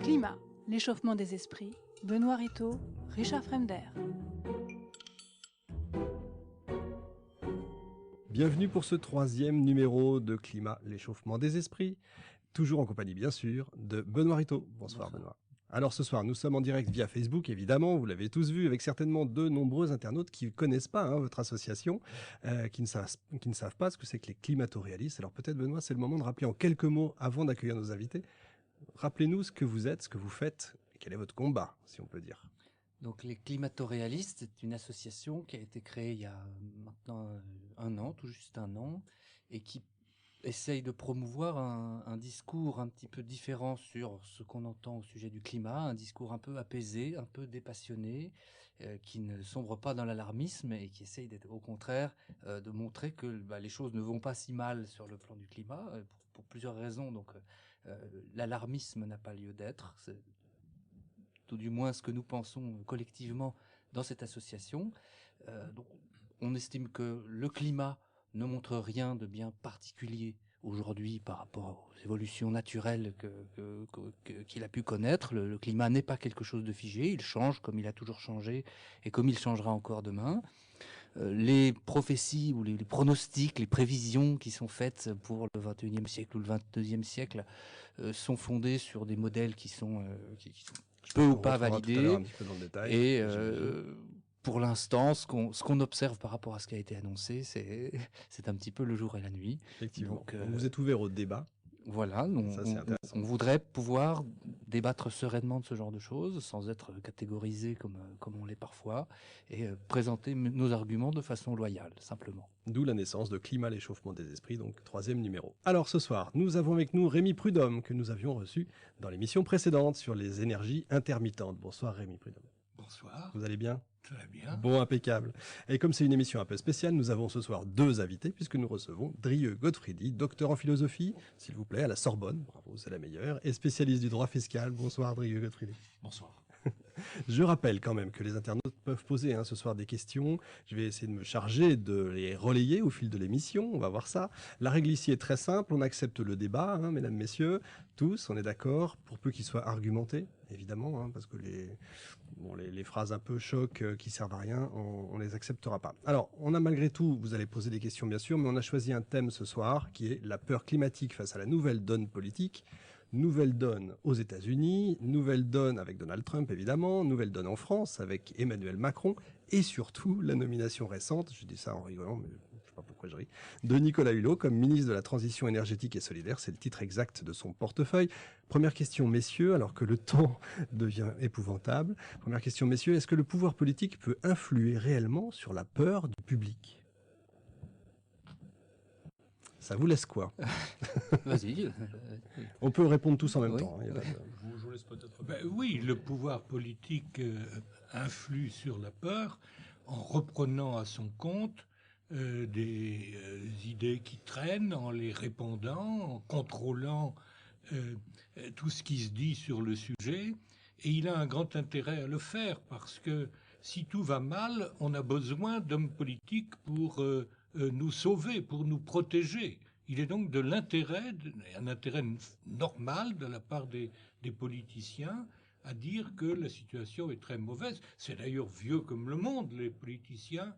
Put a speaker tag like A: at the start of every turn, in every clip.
A: Climat, l'échauffement des esprits, Benoît Rittaud, Richard Fremder.
B: Bienvenue pour ce 3e numéro de Climat, l'échauffement des esprits, toujours en compagnie bien sûr de Benoît Rittaud. Bonsoir Benoît. Alors ce soir, nous sommes en direct via Facebook, évidemment, vous l'avez tous vu, avec certainement de nombreux internautes qui ne connaissent pas votre association, qui ne savent pas ce que c'est que les climato-réalistes. Alors peut-être Benoît, c'est le moment de rappeler en quelques mots, avant d'accueillir nos invités, rappelez-nous ce que vous êtes, ce que vous faites, et quel est votre combat, si on peut dire.
C: Donc les climato-réalistes, c'est une association qui a été créée il y a maintenant un an, tout juste un an, et qui essaye de promouvoir un discours un petit peu différent sur ce qu'on entend au sujet du climat, un discours un peu apaisé, un peu dépassionné, qui ne sombre pas dans l'alarmisme et qui essaye d'être au contraire de montrer que les choses ne vont pas si mal sur le plan du climat pour plusieurs raisons. Donc l'alarmisme n'a pas lieu d'être. C'est tout du moins ce que nous pensons collectivement dans cette association. Donc, on estime que le climat ne montre rien de bien particulier aujourd'hui par rapport aux évolutions naturelles qu'il a pu connaître. Le climat n'est pas quelque chose de figé, il change comme il a toujours changé et comme il changera encore demain. Les prophéties ou les pronostics, les prévisions qui sont faites pour le 21e siècle ou le 22e siècle sont fondées sur des modèles qui sont peu ou pas validés. Et pour l'instant, ce qu'on observe par rapport à ce qui a été annoncé, c'est un petit peu le jour et la nuit.
B: Effectivement. Donc, vous êtes ouvert au débat.
C: Voilà, on voudrait pouvoir débattre sereinement de ce genre de choses, sans être catégorisé comme on l'est parfois, et présenter nos arguments de façon loyale, simplement.
B: D'où la naissance de Climat, l'échauffement des esprits, donc 3e numéro. Alors ce soir, nous avons avec nous Rémi Prudhomme, que nous avions reçu dans l'émission précédente sur les énergies intermittentes. Bonsoir Rémi Prudhomme.
D: Bonsoir.
B: Vous allez bien ?
D: Très bien.
B: Bon, impeccable. Et comme c'est une émission un peu spéciale, nous avons ce soir 2 invités, puisque nous recevons Drieux Godfriedi, docteur en philosophie, s'il vous plaît, à la Sorbonne, bravo, c'est la meilleure, et spécialiste du droit fiscal. Bonsoir Drieux Godfriedi.
D: Bonsoir.
B: Je rappelle quand même que les internautes peuvent poser ce soir des questions. Je vais essayer de me charger de les relayer au fil de l'émission. On va voir ça. La règle ici est très simple. On accepte le débat, mesdames, messieurs, tous. On est d'accord, pour peu qu'il soit argumenté, évidemment, parce que les phrases un peu choc qui servent à rien, on les acceptera pas. Alors, on a malgré tout, vous allez poser des questions bien sûr, mais on a choisi un thème ce soir qui est la peur climatique face à la nouvelle donne politique. Nouvelle donne aux États-Unis, nouvelle donne avec Donald Trump évidemment, nouvelle donne en France avec Emmanuel Macron et surtout la nomination récente, je dis ça en rigolant mais je sais pas pourquoi je ris, de Nicolas Hulot comme ministre de la Transition énergétique et solidaire, c'est le titre exact de son portefeuille. Première question messieurs, alors que le temps devient épouvantable. Première question messieurs, est-ce que le pouvoir politique peut influer réellement sur la peur du public ? Ça vous laisse quoi ?
C: Vas-y.
B: On peut répondre tous en même temps.
D: Je vous laisse peut-être... oui, le pouvoir politique influe sur la peur en reprenant à son compte des idées qui traînent, en les répandant, en contrôlant tout ce qui se dit sur le sujet. Et il a un grand intérêt à le faire parce que si tout va mal, on a besoin d'hommes politiques pour nous sauver, pour nous protéger. Il est donc de l'intérêt, un intérêt normal de la part des politiciens à dire que la situation est très mauvaise. C'est d'ailleurs vieux comme le monde. Les politiciens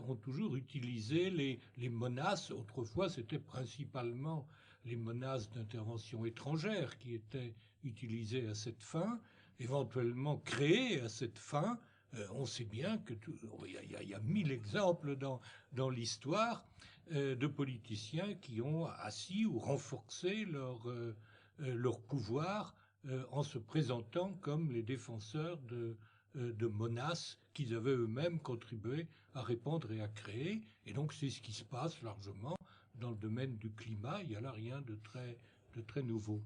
D: ont toujours utilisé les menaces. Autrefois, c'était principalement les menaces d'intervention étrangère qui étaient utilisées à cette fin, éventuellement créées à cette fin. On sait bien que il y a 1000 exemples dans l'histoire de politiciens qui ont assis ou renforcé leur pouvoir en se présentant comme les défenseurs de menaces qu'ils avaient eux-mêmes contribué à répandre et à créer. Et donc c'est ce qui se passe largement dans le domaine du climat. Il y a là rien de très nouveau.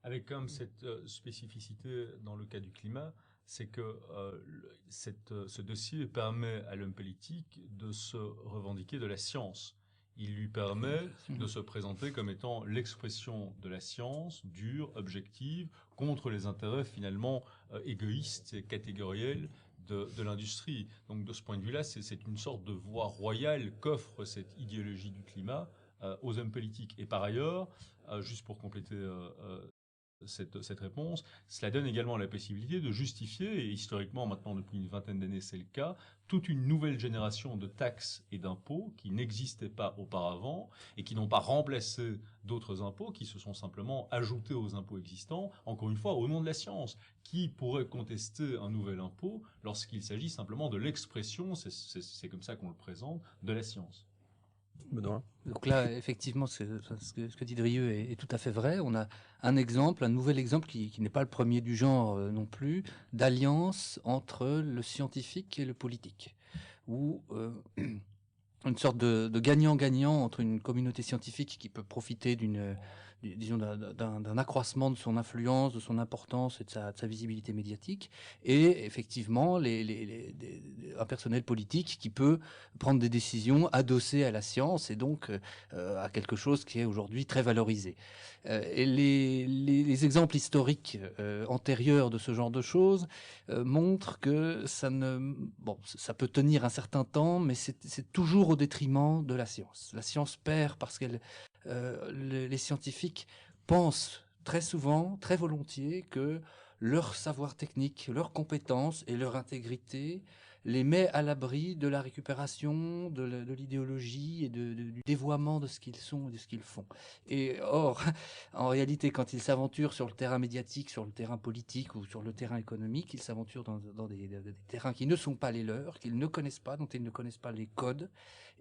E: Avec comme cette spécificité dans le cas du climat, c'est que ce dossier permet à l'homme politique de se revendiquer de la science. Il lui permet de se présenter comme étant l'expression de la science, dure, objective, contre les intérêts finalement égoïstes et catégoriels de l'industrie. Donc de ce point de vue-là, c'est une sorte de voie royale qu'offre cette idéologie du climat aux hommes politiques. Et par ailleurs, juste pour compléter cette réponse, cela donne également la possibilité de justifier, et historiquement maintenant depuis une vingtaine d'années c'est le cas, toute une nouvelle génération de taxes et d'impôts qui n'existaient pas auparavant et qui n'ont pas remplacé d'autres impôts, qui se sont simplement ajoutés aux impôts existants, encore une fois au nom de la science. Qui pourrait contester un nouvel impôt lorsqu'il s'agit simplement de l'expression, c'est comme ça qu'on le présente, de la science?
B: Benoît.
C: Donc là, effectivement, ce que dit Drieux est tout à fait vrai. On a un exemple, un nouvel exemple qui n'est pas le premier du genre non plus, d'alliance entre le scientifique et le politique, où une sorte de gagnant-gagnant entre une communauté scientifique qui peut profiter disons d'un accroissement de son influence, de son importance et de sa visibilité médiatique, et effectivement un personnel politique qui peut prendre des décisions adossées à la science et donc à quelque chose qui est aujourd'hui très valorisé. Et les exemples historiques antérieurs de ce genre de choses montrent que ça peut tenir un certain temps, mais c'est toujours au détriment de la science. La science perd parce que les scientifiques pensent très souvent, très volontiers, que leur savoir technique, leurs compétences et leur intégrité les met à l'abri de la récupération, de l'idéologie et du dévoiement de ce qu'ils sont et de ce qu'ils font. Et or, en réalité, quand ils s'aventurent sur le terrain médiatique, sur le terrain politique ou sur le terrain économique, ils s'aventurent dans des terrains qui ne sont pas les leurs, qu'ils ne connaissent pas, dont ils ne connaissent pas les codes,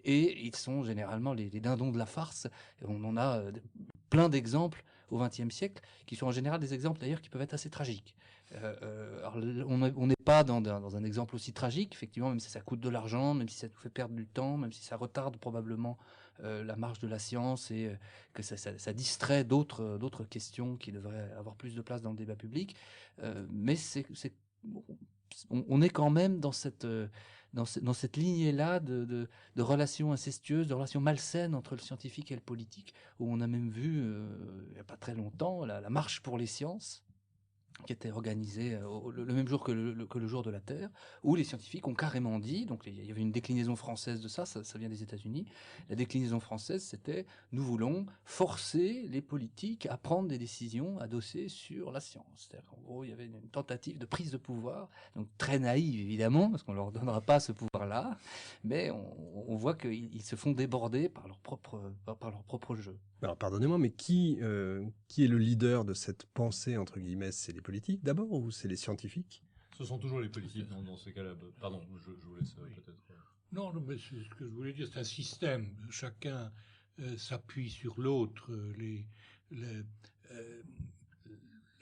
C: et ils sont généralement les dindons de la farce. Et on en a plein d'exemples au XXe siècle, qui sont en général des exemples d'ailleurs qui peuvent être assez tragiques. Alors, on n'est pas dans un exemple aussi tragique, effectivement, même si ça coûte de l'argent, même si ça nous fait perdre du temps, même si ça retarde probablement la marche de la science et que ça distrait d'autres questions qui devraient avoir plus de place dans le débat public. Mais on est quand même dans cette lignée-là de relations incestueuses, de relations malsaines entre le scientifique et le politique, où on a même vu, il n'y a pas très longtemps, la marche pour les sciences, qui était organisée le même jour que le jour de la Terre, où les scientifiques ont carrément dit, donc il y avait une déclinaison française de ça vient des États-Unis, la déclinaison française c'était « nous voulons forcer les politiques à prendre des décisions adossées sur la science ». C'est-à-dire qu'en gros il y avait une tentative de prise de pouvoir, donc très naïve évidemment, parce qu'on ne leur donnera pas ce pouvoir-là, mais on voit qu'ils se font déborder par leur propre jeu.
B: Alors pardonnez-moi, mais qui est le leader de cette pensée, entre guillemets? C'est les politiques d'abord ou c'est les scientifiques?
E: Ce sont toujours les politiques dans ces cas-là. Pardon, je vous laisse peut-être.
D: Non, mais c'est ce que je voulais dire, c'est un système. Chacun s'appuie sur l'autre.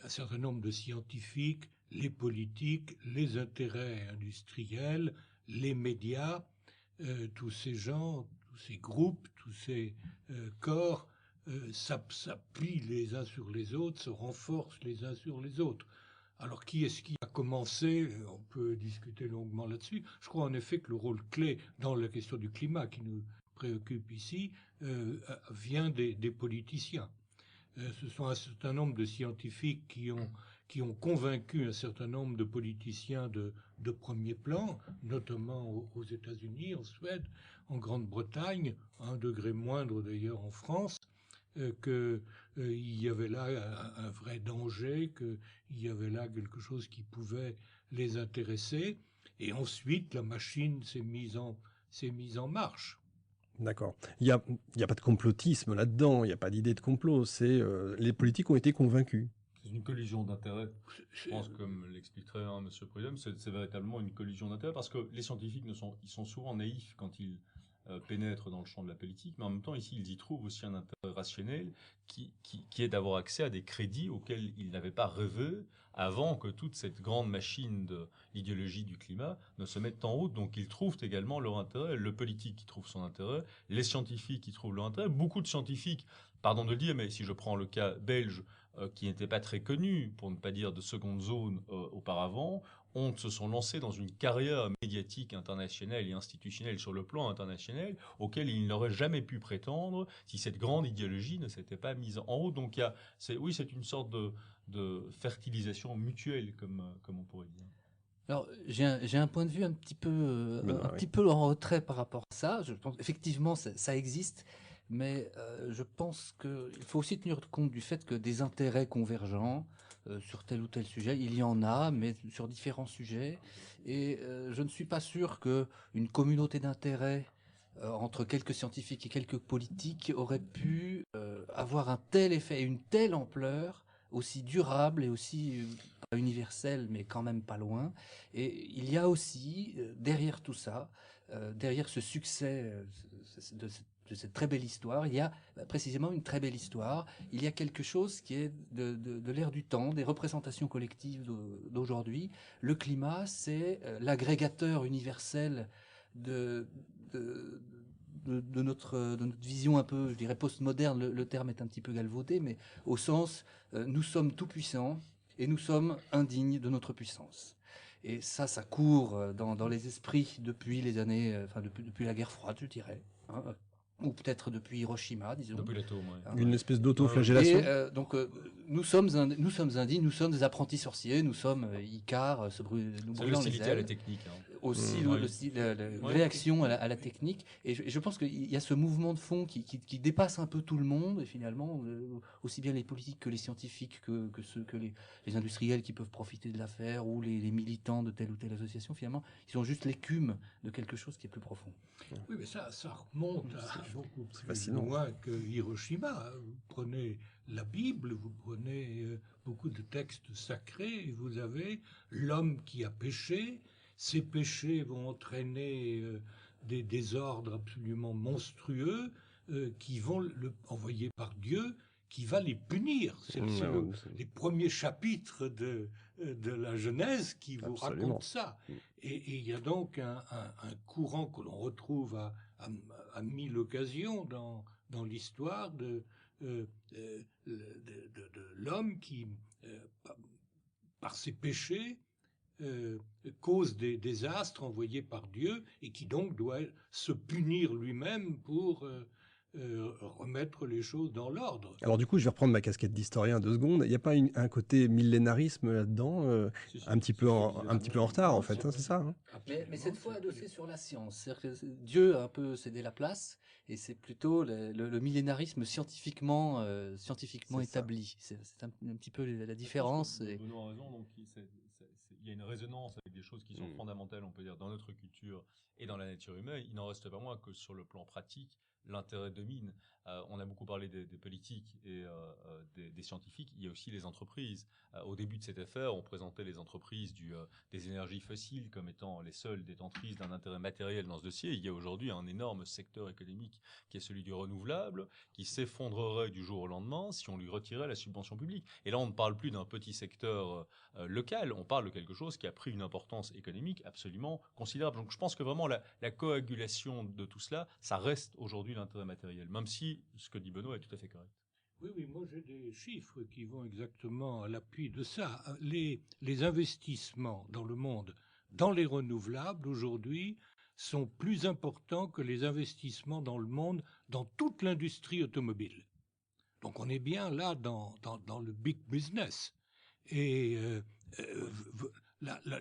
D: Un certain nombre de scientifiques, les politiques, les intérêts industriels, les médias, tous ces gens, tous ces groupes, tous ces corps s'appuient les uns sur les autres, se renforcent les uns sur les autres. Alors, qui est-ce qui a commencé? On peut discuter longuement là-dessus. Je crois en effet que le rôle clé dans la question du climat qui nous préoccupe ici vient des politiciens. Ce sont un certain nombre de scientifiques qui ont convaincu un certain nombre de politiciens de premier plan, notamment aux États-Unis, en Suède, en Grande-Bretagne, à un degré moindre d'ailleurs en France, qu'il y avait là un vrai danger, qu'il y avait là quelque chose qui pouvait les intéresser. Et ensuite, la machine s'est mise en marche.
B: D'accord. Il y a pas de complotisme là-dedans, il n'y a pas d'idée de complot. C'est les politiques ont été convaincus.
E: C'est une collision d'intérêts. Je pense, comme l'explique très bien M. Prudhomme, c'est véritablement une collision d'intérêts parce que les scientifiques ils sont souvent naïfs quand ils pénètrent dans le champ de la politique, mais en même temps, ici, ils y trouvent aussi un intérêt rationnel qui est d'avoir accès à des crédits auxquels ils n'avaient pas rêvé avant que toute cette grande machine de l'idéologie du climat ne se mette en route. Donc, ils trouvent également leur intérêt, le politique qui trouve son intérêt, les scientifiques qui trouvent leur intérêt. Beaucoup de scientifiques, pardon de le dire, mais si je prends le cas belge, qui n'était pas très connu, pour ne pas dire de seconde zone auparavant, se sont lancés dans une carrière médiatique internationale et institutionnelle sur le plan international auquel ils n'auraient jamais pu prétendre si cette grande idéologie ne s'était pas mise en route. Donc c'est une sorte de fertilisation mutuelle, comme on pourrait dire.
C: Alors, j'ai un point de vue un petit peu en retrait par rapport à ça. Je pense effectivement ça existe, mais je pense qu'il faut aussi tenir compte du fait que des intérêts convergents sur tel ou tel sujet, il y en a, mais sur différents sujets. Et je ne suis pas sûr qu'une communauté d'intérêts entre quelques scientifiques et quelques politiques aurait pu avoir un tel effet et une telle ampleur, aussi durable et aussi pas universelle, mais quand même pas loin. Et il y a aussi, derrière tout ça, derrière ce succès de cette très belle histoire, il y a précisément une très belle histoire. Il y a quelque chose qui est de l'ère du temps, des représentations collectives d'aujourd'hui. Le climat, c'est l'agrégateur universel de, de, de notre vision un peu, je dirais, postmoderne. Le terme est un petit peu galvaudé, mais au sens, nous sommes tout puissants et nous sommes indignes de notre puissance. Et ça court dans les esprits depuis les années, depuis la guerre froide, je dirais, hein, ou peut-être depuis Hiroshima, disons.
E: Depuis l'atome, ouais.
B: Une espèce d'auto-flagellation.
C: Et donc nous sommes indignes, nous sommes des apprentis sorciers, nous sommes Icare, nous brûlons les
E: l'hostilité à la
C: ailes.
E: technique. Hein.
C: Aussi la réaction à la technique. Et je pense qu'il y a ce mouvement de fond qui dépasse un peu tout le monde, et finalement, aussi bien les politiques que les scientifiques, que les industriels qui peuvent profiter de l'affaire, ou les militants de telle ou telle association, finalement, ils sont juste l'écume de quelque chose qui est plus profond.
D: Oui, mais ça remonte à beaucoup plus
B: fascinant.
D: loin que Hiroshima. Vous prenez la Bible, vous prenez beaucoup de textes sacrés, et vous avez l'homme qui a péché. Ces péchés vont entraîner des désordres absolument monstrueux qui vont envoyer par Dieu, qui va les punir. C'est les premiers chapitres de la Genèse qui vous racontent ça. Et il y a donc un courant que l'on retrouve à mille occasions dans l'histoire de l'homme qui, par ses péchés, cause des désastres envoyés par Dieu et qui donc doit se punir lui-même pour remettre les choses dans l'ordre.
B: Alors du coup, je vais reprendre ma casquette d'historien 2 secondes. Il n'y a pas un côté millénarisme là-dedans, un petit peu en retard en fait, hein, c'est ça, hein?
C: Mais cette fois adossé sur la science. C'est-à-dire que Dieu a un peu cédé la place, et c'est plutôt le millénarisme scientifiquement établi. C'est un petit peu la différence.
E: Benoît a raison, donc il y a une résonance avec des choses qui sont fondamentales, on peut dire, dans notre culture et dans la nature humaine. Il n'en reste pas moins que sur le plan pratique, l'intérêt domine. On a beaucoup parlé des politiques et des scientifiques. Il y a aussi les entreprises. Au début de cette affaire, on présentait les entreprises des énergies fossiles comme étant les seules détentrices d'un intérêt matériel dans ce dossier. Il y a aujourd'hui un énorme secteur économique qui est celui du renouvelable, qui s'effondrerait du jour au lendemain si on lui retirait la subvention publique. Et là, on ne parle plus d'un petit secteur local, on parle de quelque chose qui a pris une importance économique absolument considérable. Donc je pense que vraiment la coagulation de tout cela, ça reste aujourd'hui l'intérêt matériel, même si ce que dit Benoît est tout à fait correct.
D: Oui, moi j'ai des chiffres qui vont exactement à l'appui de ça. Les investissements dans le monde, dans les renouvelables aujourd'hui, sont plus importants que les investissements dans le monde, dans toute l'industrie automobile. Donc on est bien là dans le big business. Et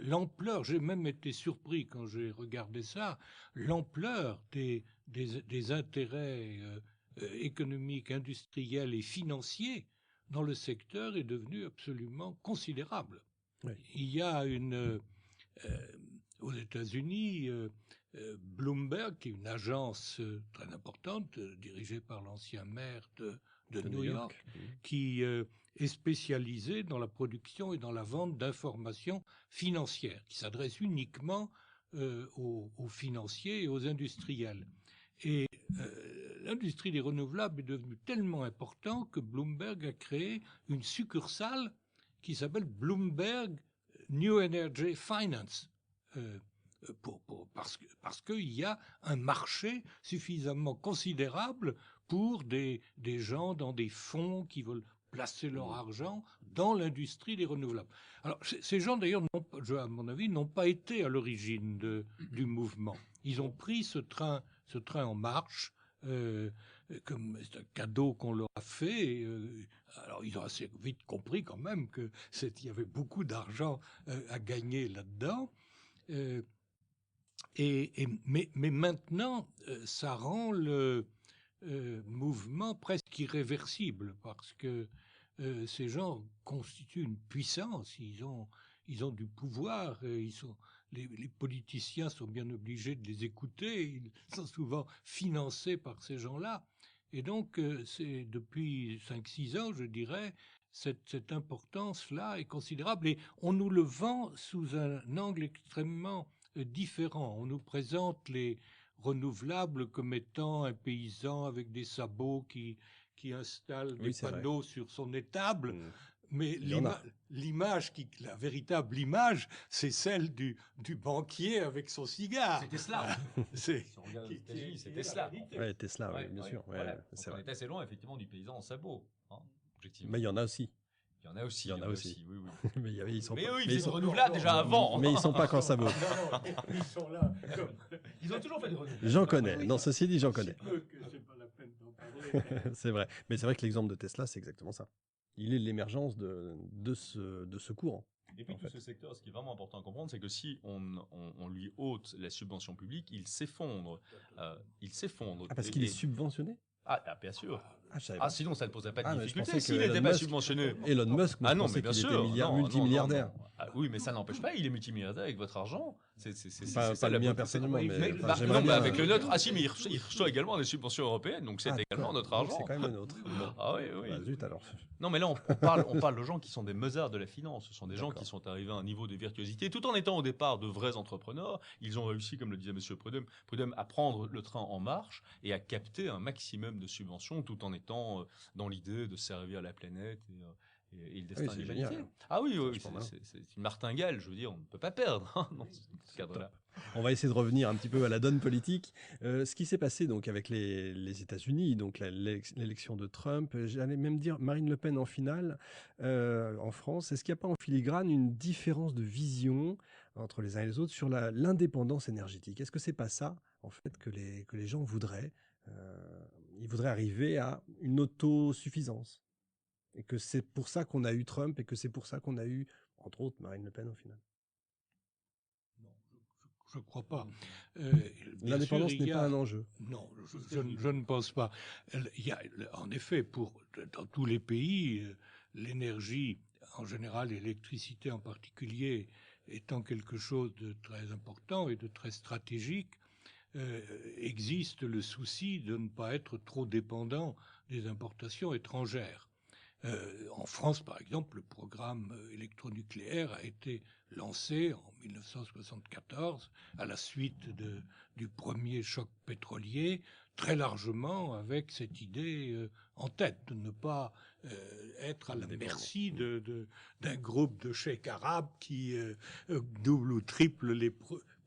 D: l'ampleur, j'ai même été surpris quand j'ai regardé ça, l'ampleur des intérêts économiques, industriels et financiers dans le secteur est devenue absolument considérable. Oui. Il y a aux États-Unis, Bloomberg, qui est une agence très importante, dirigée par l'ancien maire de New York, qui est spécialisée dans la production et dans la vente d'informations financières, qui s'adresse uniquement aux financiers et aux industriels. Et l'industrie des renouvelables est devenue tellement importante que Bloomberg a créé une succursale qui s'appelle Bloomberg New Energy Finance, parce qu'il y a un marché suffisamment considérable pour des gens dans des fonds qui veulent placer leur argent dans l'industrie des renouvelables. Alors, ces gens, d'ailleurs, à mon avis, n'ont pas été à l'origine du mouvement. Ils ont pris ce train en marche, comme c'est un cadeau qu'on leur a fait. Alors, ils ont assez vite compris quand même qu'il y avait beaucoup d'argent à gagner là-dedans. Mais maintenant, ça rend mouvement presque irréversible, parce que ces gens constituent une puissance, ils ont du pouvoir, les politiciens sont bien obligés de les écouter, ils sont souvent financés par ces gens-là. Et donc, c'est depuis 5-6 ans, je dirais, cette importance-là est considérable. Et on nous le vend sous un angle extrêmement différent. On nous présente les renouvelables comme étant un paysan avec des sabots qui installe des panneaux sur son étable. Mais l'image, la véritable image, c'est celle du banquier avec son cigare.
E: C'est Tesla.
D: Si
E: on regarde aux États-Unis, c'est Tesla.
B: Oui, Tesla, oui, bien sûr. Ouais,
E: voilà.
B: c'est
E: on
B: vrai.
E: est assez loin, effectivement, du paysan en sabot. Hein,
B: mais il y en a aussi.
E: Il y en a aussi, oui.
B: mais ils sont
E: mais
B: pas,
E: eux, ils faisaient des renouvelables déjà avant.
B: Mais ils sont pas qu'en sabot.
D: Non, ils sont là.
E: Ils ont toujours fait des renouvelables.
B: J'en connais. Non, ceci dit, j'en connais.
D: C'est pas la peine d'en parler.
B: C'est vrai. Mais c'est vrai que l'exemple de Tesla, c'est exactement ça. Il est l'émergence de ce courant.
E: Et puis tout ce secteur, ce qui est vraiment important à comprendre, c'est que si on lui ôte la subvention publique, il s'effondre.
B: Parce qu'il est subventionné ?
E: Ah, bien sûr. Sinon, ça ne poserait pas de difficulté. S'il n'était pas subventionné.
B: Elon Musk,
E: non, mais bien sûr,
B: multimilliardaire.
E: Oui, mais ça n'empêche pas, il est multimilliardaire avec votre argent.
B: Pas le mien personnellement, mais
E: j'aimerais bien. Avec le nôtre. Ah si, mais il reçoit également des subventions européennes, donc c'est également notre argent.
B: C'est quand même le nôtre.
E: Ah oui.
B: Zut alors.
E: Non, mais là, on parle de gens qui sont des Mozart de la finance. Ce sont des gens qui sont arrivés à un niveau de virtuosité, tout en étant au départ de vrais entrepreneurs. Ils ont réussi, comme le disait Monsieur Prudhomme, à prendre le train en marche et à capter un maximum de subventions, tout en étant dans l'idée de servir la planète et le destin de l'humanité. Ah oui, c'est une martingale, je veux dire, on ne peut pas perdre dans ce cadre-là.
B: On va essayer de revenir un petit peu à la donne politique. Ce qui s'est passé donc avec les États-Unis, donc l'élection de Trump, j'allais même dire Marine Le Pen en finale en France. Est-ce qu'il n'y a pas en filigrane une différence de vision entre les uns et les autres sur l'indépendance énergétique? Est-ce que c'est pas ça en fait que les gens voudraient? Ils voudraient arriver à une autosuffisance. Et que c'est pour ça qu'on a eu Trump et que c'est pour ça qu'on a eu, entre autres, Marine Le Pen au final.
D: Non, je ne crois pas.
B: L'indépendance n'est pas un enjeu.
D: Non, je ne pense pas. Il y a, en effet, dans tous les pays, l'énergie, en général, l'électricité en particulier, étant quelque chose de très important et de très stratégique, existe le souci de ne pas être trop dépendant des importations étrangères. En France, par exemple, le programme électronucléaire a été lancé en 1974 à la suite du premier choc pétrolier, très largement avec cette idée en tête de ne pas être à la merci d'un groupe de cheikhs arabes qui double ou triple les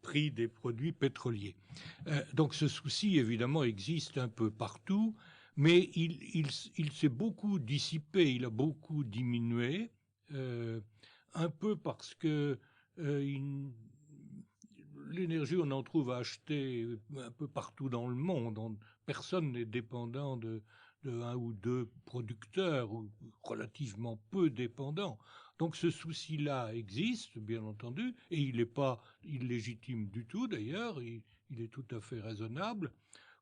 D: prix des produits pétroliers. Donc ce souci, évidemment, existe un peu partout. Mais il s'est beaucoup dissipé, il a beaucoup diminué, un peu parce que l'énergie, on en trouve à acheter un peu partout dans le monde. Personne n'est dépendant de un ou deux producteurs, ou relativement peu dépendants. Donc ce souci-là existe, bien entendu, et il n'est pas illégitime du tout d'ailleurs, il est tout à fait raisonnable.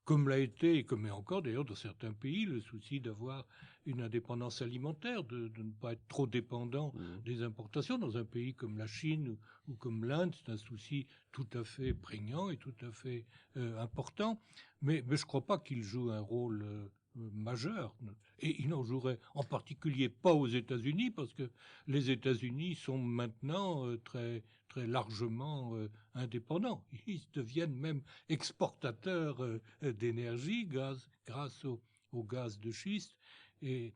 D: Comme l'a été, et comme est encore d'ailleurs dans certains pays, le souci d'avoir une indépendance alimentaire, de ne pas être trop dépendant des importations. Dans un pays comme la Chine ou comme l'Inde, c'est un souci tout à fait prégnant et tout à fait important. Mais je ne crois pas qu'il joue un rôle majeur. Et il n'en jouerait en particulier pas aux États-Unis, parce que les États-Unis sont maintenant très largement indépendants. Ils deviennent même exportateurs d'énergie grâce au gaz de schiste. Et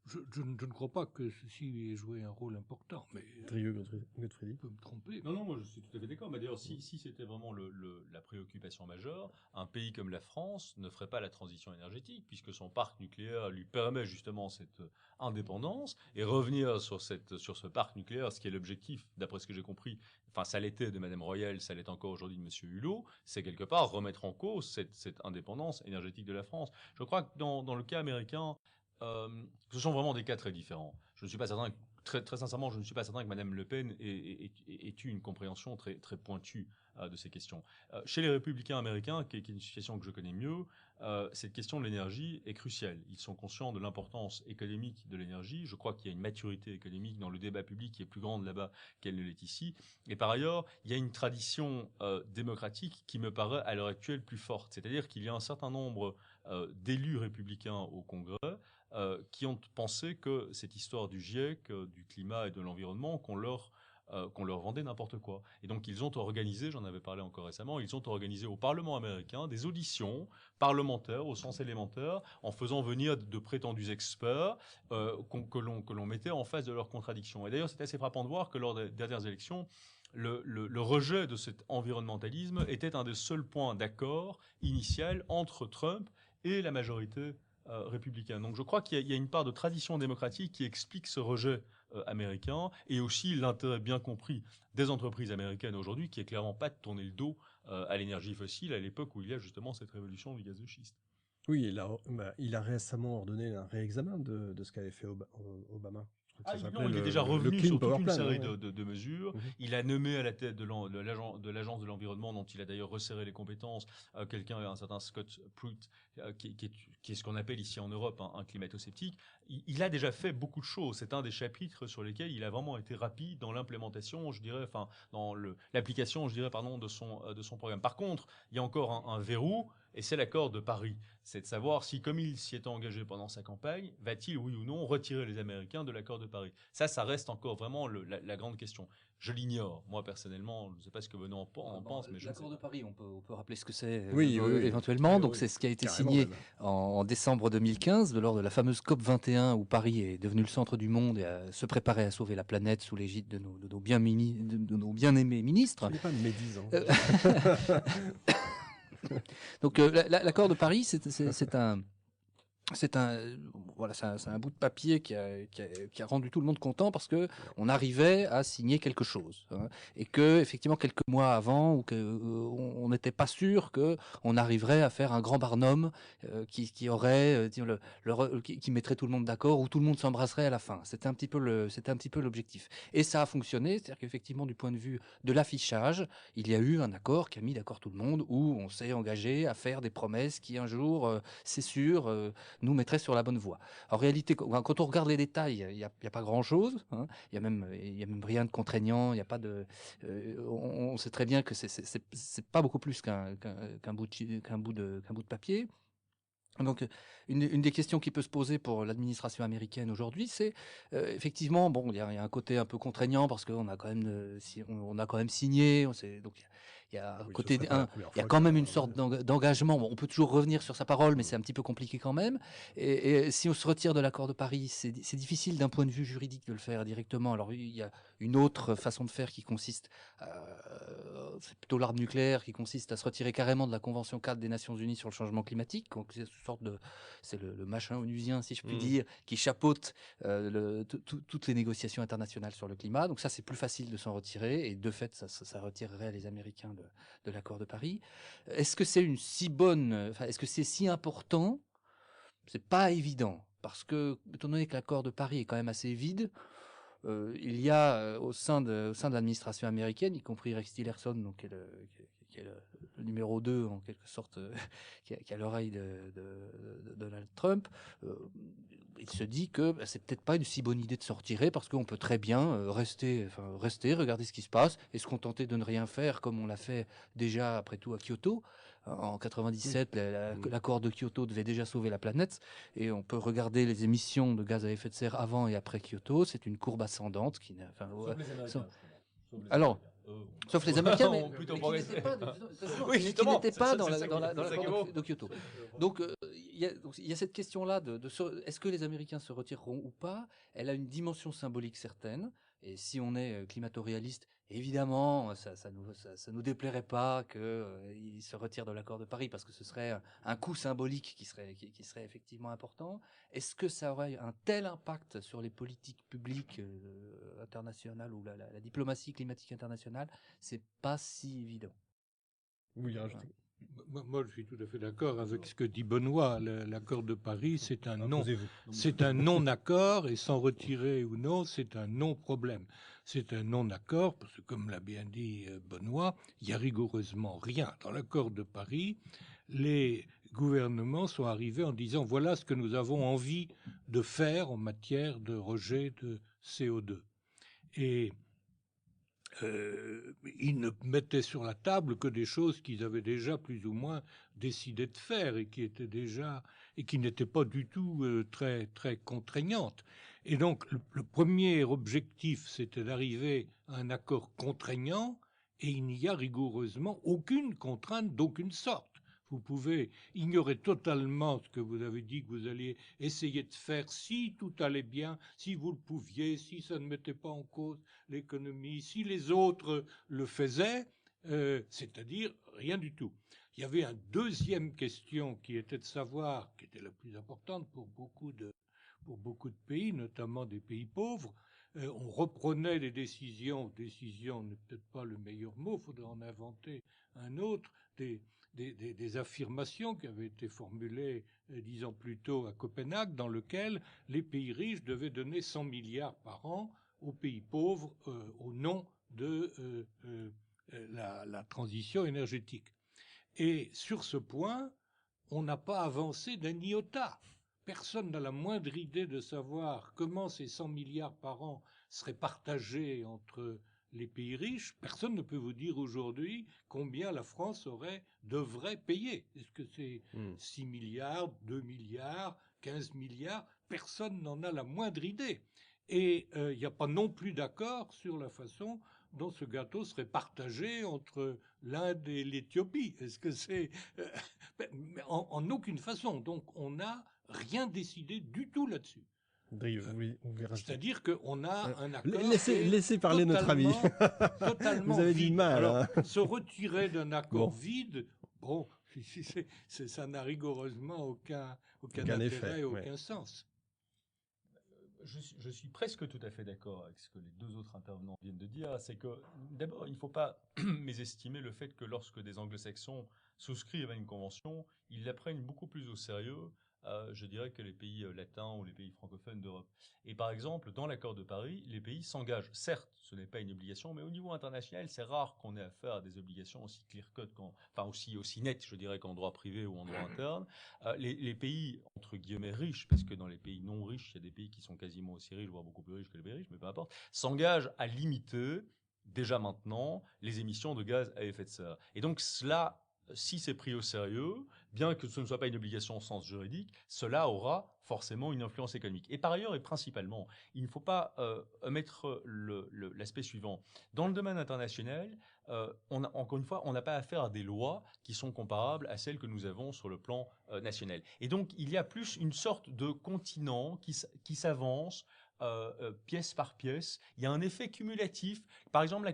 D: je ne crois pas que ceci ait joué un rôle important. Mais
B: Godfrey
D: peut me tromper.
E: Non, moi je suis tout à fait d'accord. Mais d'ailleurs, si c'était vraiment la préoccupation majeure, un pays comme la France ne ferait pas la transition énergétique, puisque son parc nucléaire lui permet justement cette indépendance, et revenir sur ce parc nucléaire, ce qui est l'objectif, d'après ce que j'ai compris, enfin ça l'était de Madame Royal, ça l'est encore aujourd'hui de Monsieur Hulot, c'est quelque part remettre en cause cette indépendance énergétique de la France. Je crois que dans le cas américain, ce sont vraiment des cas très différents. Je ne suis pas certain, très sincèrement, je ne suis pas certain que Madame Le Pen ait eu une compréhension très, très pointue de ces questions. Chez les républicains américains, qui est une situation que je connais mieux, cette question de l'énergie est cruciale. Ils sont conscients de l'importance économique de l'énergie. Je crois qu'il y a une maturité économique dans le débat public qui est plus grande là-bas qu'elle ne l'est ici. Et par ailleurs, il y a une tradition démocratique qui me paraît à l'heure actuelle plus forte. C'est-à-dire qu'il y a un certain nombre d'élus républicains au Congrès qui ont pensé que cette histoire du GIEC, du climat et de l'environnement, qu'on leur vendait n'importe quoi. Et donc ils ont organisé, j'en avais parlé encore récemment, ils ont organisé au Parlement américain des auditions parlementaires au sens élémentaire, en faisant venir de prétendus experts que l'on mettait en face de leurs contradictions. Et d'ailleurs, c'est assez frappant de voir que lors des dernières élections, le rejet de cet environnementalisme était un des seuls points d'accord initial entre Trump et la majorité républicaine. Donc je crois qu'il y a une part de tradition démocratique qui explique ce rejet américain, et aussi l'intérêt bien compris des entreprises américaines aujourd'hui, qui est clairement pas de tourner le dos à l'énergie fossile à l'époque où il y a justement cette révolution du gaz de schiste.
B: Oui, il a récemment ordonné un réexamen de ce qu'avait fait Obama.
E: Il est déjà revenu sur toute une série
B: ouais.
E: de mesures.
B: Mhm.
E: Il a nommé à la tête de l'agence de l'environnement, dont il a d'ailleurs resserré les compétences, un certain Scott Pruitt, qui est ce qu'on appelle ici en Europe un climato-sceptique. Il a déjà fait beaucoup de choses. C'est un des chapitres sur lesquels il a vraiment été rapide dans l'implémentation, je dirais, enfin dans l'application, je dirais, pardon, de son programme. Par contre, il y a encore un verrou, et c'est l'accord de Paris. C'est de savoir si, comme il s'y est engagé pendant sa campagne, va-t-il, oui ou non, retirer les Américains de l'accord de Paris. Ça reste encore vraiment la grande question. Je l'ignore. Moi, personnellement, je ne sais pas ce que Benoît en pense, mais je ne sais
C: l'accord de
E: pas.
C: Paris, on peut rappeler ce que c'est
B: Oui,
C: éventuellement.
B: Oui,
C: Donc,
B: oui.
C: c'est ce qui a été
B: Carrément
C: signé
B: même.
C: en décembre 2015, lors de la fameuse COP 21, où Paris est devenu le centre du monde et se préparait à sauver la planète sous l'égide de nos bien-aimés ministres.
B: Ce n'est pas médisant.
C: Donc, l'accord de Paris, c'est un bout de papier qui a rendu tout le monde content, parce que on arrivait à signer quelque chose, hein, et que effectivement quelques mois avant, ou que on n'était pas sûr que on arriverait à faire un grand barnum qui aurait qui mettrait tout le monde d'accord, ou tout le monde s'embrasserait à la fin. C'était un petit peu l'objectif, et ça a fonctionné. C'est-à-dire qu'effectivement, du point de vue de l'affichage, il y a eu un accord qui a mis d'accord tout le monde, où on s'est engagé à faire des promesses qui un jour, c'est sûr, nous mettrait sur la bonne voie. En réalité, quand on regarde les détails, il y a pas grand-chose, hein. Il y a même rien de contraignant. Il y a pas de. On sait très bien que c'est pas beaucoup plus qu'un bout de papier. Donc, une des questions qui peut se poser pour l'administration américaine aujourd'hui, c'est effectivement, bon, il y a un côté un peu contraignant, parce qu'on a quand même, on a quand même signé. Donc, il y a un côté, il y a quand même une sorte d'engagement. Bon, on peut toujours revenir sur sa parole, mais c'est un petit peu compliqué quand même. Et si on se retire de l'accord de Paris, c'est difficile d'un point de vue juridique de le faire directement. Alors, il y a une autre façon de faire qui consiste, c'est plutôt l'arme nucléaire, qui consiste à se retirer carrément de la Convention cadre des Nations Unies sur le changement climatique. Donc, c'est le machin onusien, si je puis dire, qui chapeaute toutes les négociations internationales sur le climat. Donc ça, c'est plus facile de s'en retirer, et de fait, ça retirerait les Américains de l'accord de Paris. Est-ce que c'est est-ce que c'est si important? C'est pas évident, parce que, étant donné que l'accord de Paris est quand même assez vide, il y a au sein de l'administration américaine, y compris Rex Tillerson, donc qui est le numéro 2 en quelque sorte, qui a l'oreille de Donald Trump, il se dit que c'est peut-être pas une si bonne idée de se retirer, parce qu'on peut très bien rester, regarder ce qui se passe, et se contenter de ne rien faire, comme on l'a fait déjà après tout à Kyoto. En 97, l'accord de Kyoto devait déjà sauver la planète, et on peut regarder les émissions de gaz à effet de serre avant et après Kyoto. C'est une courbe ascendante qui n'a.
E: Sauf les Américains.
C: Alors, sauf les Américains, mais
E: plutôt
C: qui n'étaient pas dans l'accord de Kyoto. Donc, il y a cette question-là est-ce que les Américains se retireront ou pas? Elle a une dimension symbolique certaine. Et si on est climato-réaliste, évidemment, ça nous déplairait pas qu'ils se retirent de l'accord de Paris, parce que ce serait un coût symbolique qui serait effectivement important. Est-ce que ça aurait un tel impact sur les politiques publiques internationales, ou la diplomatie climatique internationale? C'est pas si évident.
B: Oui,
D: Moi, je suis tout à fait d'accord avec ce que dit Benoît. L'accord de Paris, c'est un non-accord, et s'en retirer ou non, c'est un non-problème. C'est un non-accord parce que, comme l'a bien dit Benoît, il y a rigoureusement rien. Dans l'accord de Paris, les gouvernements sont arrivés en disant voilà ce que nous avons envie de faire en matière de rejet de CO2. Et ils ne mettaient sur la table que des choses qu'ils avaient déjà plus ou moins décidé de faire et qui n'étaient pas du tout très très contraignantes. Et donc le premier objectif, c'était d'arriver à un accord contraignant, et il n'y a rigoureusement aucune contrainte d'aucune sorte. Vous pouvez ignorer totalement ce que vous avez dit que vous alliez essayer de faire si tout allait bien, si vous le pouviez, si ça ne mettait pas en cause l'économie, si les autres le faisaient, c'est-à-dire rien du tout. Il y avait une deuxième question qui était de savoir, qui était la plus importante pour beaucoup de pays, notamment des pays pauvres. On reprenait les décision n'est peut-être pas le meilleur mot, il faudrait en inventer un autre, des affirmations qui avaient été formulées 10 ans plus tôt à Copenhague, dans lequel les pays riches devaient donner 100 milliards par an aux pays pauvres au nom de la transition énergétique. Et sur ce point, on n'a pas avancé d'un iota. Personne n'a la moindre idée de savoir comment ces 100 milliards par an seraient partagés entre les pays riches. Personne ne peut vous dire aujourd'hui combien la France devrait payer. Est-ce que c'est 6 milliards, 2 milliards, 15 milliards? Personne n'en a la moindre idée. Et il n'y a pas non plus d'accord sur la façon dont ce gâteau serait partagé entre l'Inde et l'Éthiopie. Est-ce que c'est... en aucune façon. Donc on n'a rien décidé du tout là-dessus. C'est-à-dire qu'on a un accord...
B: Laissez parler notre ami.
D: Totalement
B: vous avez
D: vide.
B: du mal.
D: Alors, se retirer d'un accord vide, bon, ça n'a rigoureusement aucun intérêt
B: effet,
D: et aucun sens.
E: Je suis presque tout à fait d'accord avec ce que les deux autres intervenants viennent de dire. C'est que, d'abord, il ne faut pas mésestimer le fait que lorsque des anglo-saxons souscrivent à une convention, ils la prennent beaucoup plus au sérieux, je dirais, que les pays latins ou les pays francophones d'Europe. Et par exemple, dans l'accord de Paris, les pays s'engagent. Certes, ce n'est pas une obligation, mais au niveau international, c'est rare qu'on ait affaire à des obligations aussi clear-cut, aussi nettes, je dirais, qu'en droit privé ou en droit interne. Les pays, entre guillemets, riches, parce que dans les pays non riches, il y a des pays qui sont quasiment aussi riches, voire beaucoup plus riches que les pays riches, mais peu importe, s'engagent à limiter, déjà maintenant, les émissions de gaz à effet de serre. Et donc cela, si c'est pris au sérieux, bien que ce ne soit pas une obligation au sens juridique, cela aura forcément une influence économique. Et par ailleurs, et principalement, il ne faut pas omettre l'aspect suivant. Dans le domaine international, encore une fois, on n'a pas affaire à des lois qui sont comparables à celles que nous avons sur le plan national. Et donc, il y a plus une sorte de continent qui s'avance pièce par pièce. Il y a un effet cumulatif. Par exemple,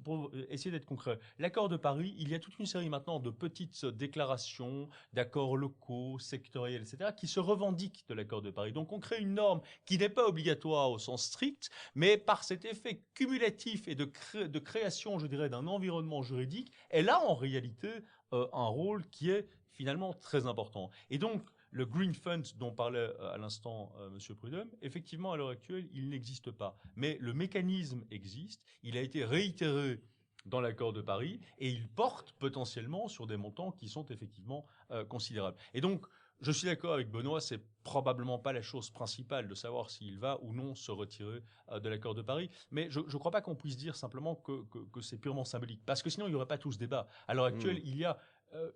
E: pour essayer d'être concret, l'accord de Paris, il y a toute une série maintenant de petites déclarations, d'accords locaux, sectoriels, etc., qui se revendiquent de l'accord de Paris. Donc, on crée une norme qui n'est pas obligatoire au sens strict, mais par cet effet cumulatif et de création, je dirais, d'un environnement juridique, elle a en réalité un rôle qui est finalement très important. Et donc, le Green Fund dont parlait à l'instant M. Prudhomme, effectivement, à l'heure actuelle, il n'existe pas. Mais le mécanisme existe, il a été réitéré dans l'accord de Paris, et il porte potentiellement sur des montants qui sont effectivement considérables. Et donc, je suis d'accord avec Benoît, c'est probablement pas la chose principale de savoir s'il va ou non se retirer de l'accord de Paris, mais je ne crois pas qu'on puisse dire simplement que c'est purement symbolique, parce que sinon il n'y aurait pas tout ce débat. À l'heure actuelle, il y a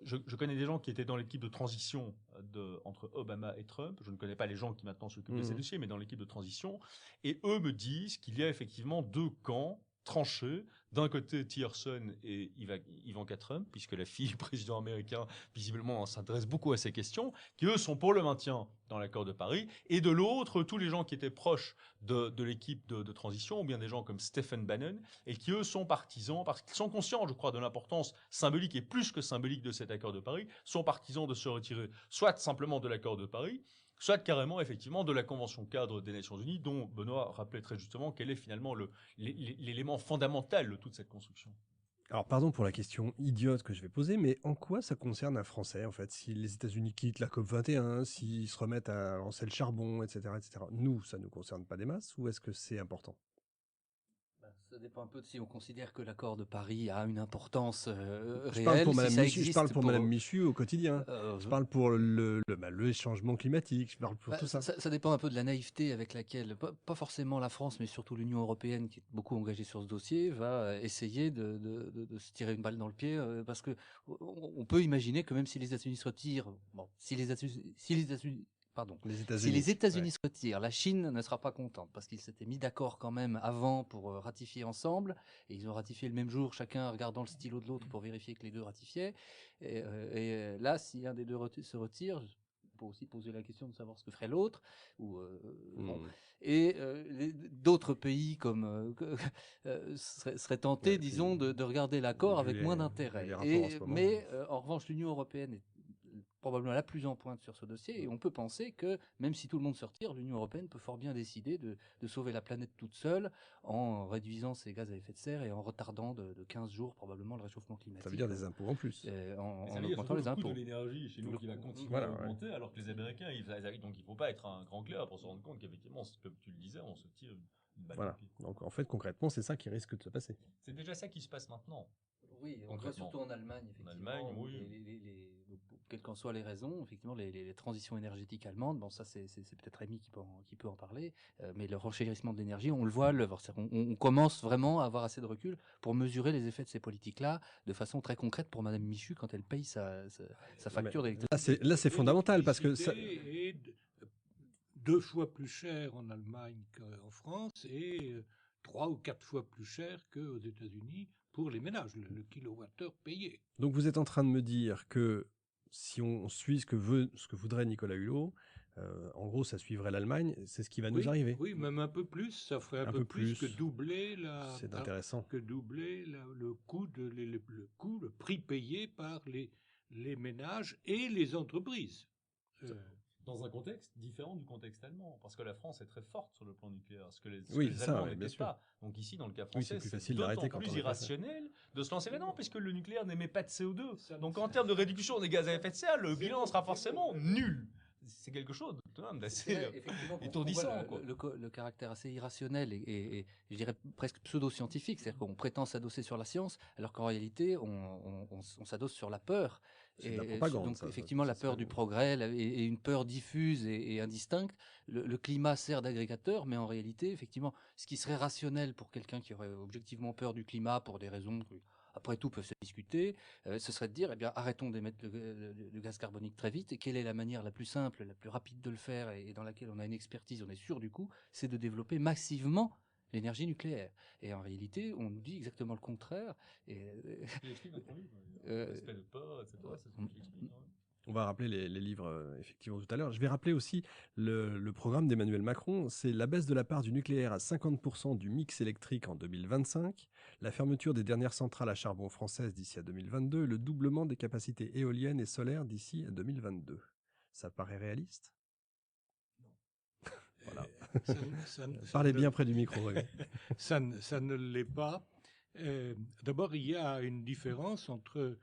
E: je connais des gens qui étaient dans l'équipe de transition entre Obama et Trump. Je ne connais pas les gens qui maintenant s'occupent de ces dossiers, mais dans l'équipe de transition. Et eux me disent qu'il y a effectivement deux camps tranchés. D'un côté, Tillerson et Ivanka Trump, puisque la fille du président américain, visiblement, s'intéresse beaucoup à ces questions, qui, eux, sont pour le maintien dans l'accord de Paris. Et de l'autre, tous les gens qui étaient proches de l'équipe de transition, ou bien des gens comme Stephen Bannon, et qui, eux, sont partisans, parce qu'ils sont conscients, je crois, de l'importance symbolique et plus que symbolique de cet accord de Paris, sont partisans de se retirer soit simplement de l'accord de Paris, soit carrément, effectivement, de la Convention cadre des Nations Unies, dont Benoît rappelait très justement quel est finalement l'élément fondamental de toute cette construction.
B: Alors, pardon pour la question idiote que je vais poser, mais en quoi ça concerne un Français, en fait, si les États-Unis quittent la COP 21, s'ils se remettent à lancer le charbon, etc., etc. Nous, ça ne nous concerne pas des masses, ou est-ce que c'est important?
C: Ça dépend un peu de si on considère que l'accord de Paris a une importance
B: Je parle pour
C: réelle, si
B: Madame
C: ça
B: Michu, je parle
C: existe
B: pour Madame Michu au quotidien.
C: euh,
B: Je parle pour le changement climatique, je parle pour tout ça.
C: ça dépend un peu de la naïveté avec laquelle, pas forcément la France, mais surtout l'Union européenne, qui est beaucoup engagée sur ce dossier, va essayer de se tirer une balle dans le pied, parce que on peut imaginer que même si les États-Unis se retirent, bon, si les États-Unis pardon.
B: Les
C: Si
B: États-Unis.
C: les États-Unis se retirent, la Chine ne sera pas contente parce qu'ils s'étaient mis d'accord quand même avant pour ratifier ensemble et ils ont ratifié le même jour, chacun regardant le stylo de l'autre pour vérifier que les deux ratifiaient. Là, si un des deux se retire, on peut aussi poser la question de savoir ce que ferait l'autre. Bon. Et d'autres pays comme seraient tentés, disons, de regarder l'accord avec moins d'intérêt. Mais en revanche, l'Union européenne est probablement la plus en pointe sur ce dossier, et on peut penser que, même si tout le monde se retire, l'Union européenne peut fort bien décider de sauver la planète toute seule en réduisant ses gaz à effet de serre et en retardant de 15 jours probablement le réchauffement climatique.
B: Ça veut dire des impôts en plus.
E: En augmentant les impôts. Le coût de l'énergie chez nous qui va continuer à augmenter, alors que les Américains, donc il ne faut pas être un grand clair pour se rendre compte qu'effectivement, comme tu le disais, on se tire une balle dans le pied.
B: Donc en fait, concrètement, c'est ça qui risque de se passer.
E: C'est déjà ça qui se passe maintenant.
C: Oui, on voit surtout en Allemagne, effectivement.
E: En Allemagne, oui.
C: Quelles qu'en soient les raisons, effectivement, les transitions énergétiques allemandes, bon, ça c'est peut-être Rémi qui peut en parler, mais le renchérissement de l'énergie, on le voit à l'œuvre. On commence vraiment à avoir assez de recul pour mesurer les effets de ces politiques-là de façon très concrète pour Madame Michu quand elle paye sa facture d'électricité.
B: Là, c'est fondamental parce que ça
D: est 2 fois plus cher en Allemagne qu'en France et 3 ou 4 fois plus cher qu'aux États-Unis pour les ménages, le kilowattheure payé.
B: Donc vous êtes en train de me dire que si on suit ce que voudrait Nicolas Hulot, en gros, ça suivrait l'Allemagne, c'est ce qui va nous arriver.
D: Oui, même un peu plus, ça ferait un peu plus que doubler
B: c'est intéressant.
D: Que doubler le coût le prix payé par les ménages et les entreprises.
E: Dans un contexte différent du contexte allemand, parce que la France est très forte sur le plan nucléaire, ce que les
B: Allemands
E: n'étaient pas. Donc ici, dans le cas français,
B: c'est
E: d'autant plus irrationnel de se lancer. Mais non, puisque le nucléaire n'émet pas de CO2. Donc en termes de réduction des gaz à effet de serre, le bilan sera forcément nul. C'est quelque chose d'assez étourdissant.
C: Le caractère assez irrationnel et je dirais presque pseudo-scientifique, c'est-à-dire qu'on prétend s'adosser sur la science, alors qu'en réalité, on s'adosse sur la peur.
B: C'est de la propagande,
C: donc effectivement, la peur du progrès et une peur diffuse et indistincte. Le climat sert d'agrégateur, mais en réalité, effectivement, ce qui serait rationnel pour quelqu'un qui aurait objectivement peur du climat pour des raisons après tout peuvent se discuter, ce serait de dire, eh bien, arrêtons d'émettre le gaz carbonique très vite, et quelle est la manière la plus simple, la plus rapide de le faire, et dans laquelle on a une expertise, on est sûr du coup, c'est de développer massivement l'énergie nucléaire. Et en réalité, on nous dit exactement le contraire.
B: On va rappeler les livres, effectivement, tout à l'heure. Je vais rappeler aussi le programme d'Emmanuel Macron. C'est la baisse de la part du nucléaire à 50% du mix électrique en 2025, la fermeture des dernières centrales à charbon françaises d'ici à 2022, le doublement des capacités éoliennes et solaires d'ici à 2022. Ça paraît réaliste ? Voilà. Parlez bien près du micro.
D: Ça ne l'est pas. D'abord, il y a une différence entre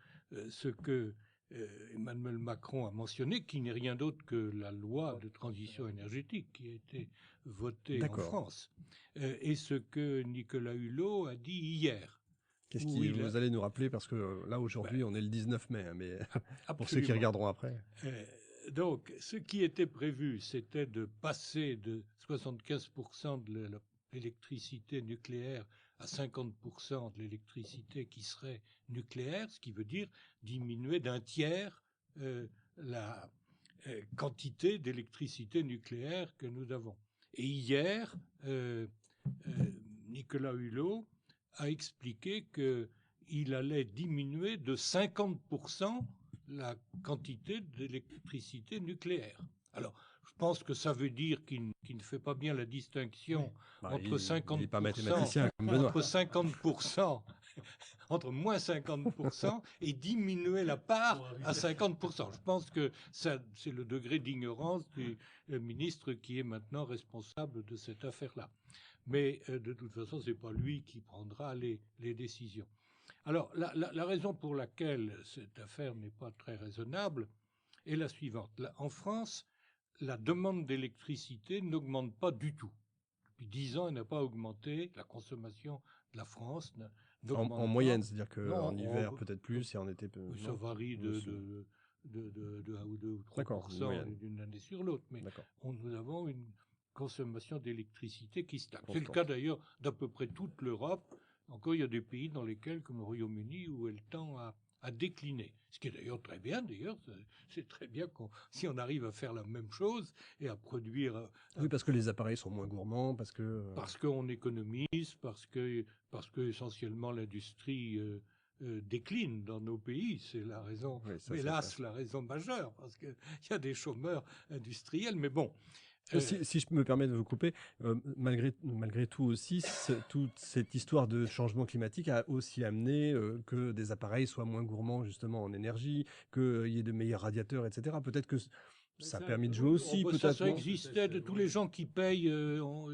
D: ce que Emmanuel Macron a mentionné, qui n'est rien d'autre que la loi de transition énergétique qui a été votée en France, et ce que Nicolas Hulot a dit hier.
B: Qu'est-ce que vous allez nous rappeler, parce que là, aujourd'hui, on est le 19 mai, hein, mais pour ceux qui regarderont après.
D: Donc, ce qui était prévu, c'était de passer de 75% de l'électricité nucléaire à 50% de l'électricité qui serait nucléaire, ce qui veut dire diminuer d'un tiers la quantité d'électricité nucléaire que nous avons. Et hier, Nicolas Hulot a expliqué qu'il allait diminuer de 50% la quantité d'électricité nucléaire. Alors, je pense que ça veut dire qu'il ne fait pas bien la distinction entre 50%, entre moins 50% et diminuer la part à 50%. Je pense que c'est le degré d'ignorance du ministre qui est maintenant responsable de cette affaire-là. Mais de toute façon, c'est pas lui qui prendra les décisions. Alors, la raison pour laquelle cette affaire n'est pas très raisonnable est la suivante. En France, la demande d'électricité n'augmente pas du tout. Depuis 10 ans, elle n'a pas augmenté. La consommation de la France n'augmente pas.
B: En moyenne, c'est-à-dire
D: Non,
B: qu'en hiver, peut-être plus, et en été...
D: Ça varie de 1 ou 2 ou 3% d'une année sur l'autre. Mais nous avons une consommation d'électricité qui stagne. C'est le cas d'ailleurs d'à peu près toute l'Europe. Encore, il y a des pays dans lesquels, comme le Royaume-Uni, où elle tend à décliner. Ce qui est d'ailleurs très bien, c'est très bien si on arrive à faire la même chose et à produire...
B: Oui, parce que les appareils sont moins gourmands, parce
D: qu'on économise, parce que essentiellement l'industrie décline dans nos pays. C'est la raison, hélas, la raison majeure, parce qu'il y a des chômeurs industriels, mais bon...
B: Si je me permets de vous couper, malgré tout aussi, toute cette histoire de changement climatique a aussi amené que des appareils soient moins gourmands justement en énergie, qu'il y ait de meilleurs radiateurs, etc. Peut-être que ça a permis de jouer aussi, peut-être.
D: Ça existait, de tous les gens qui payent,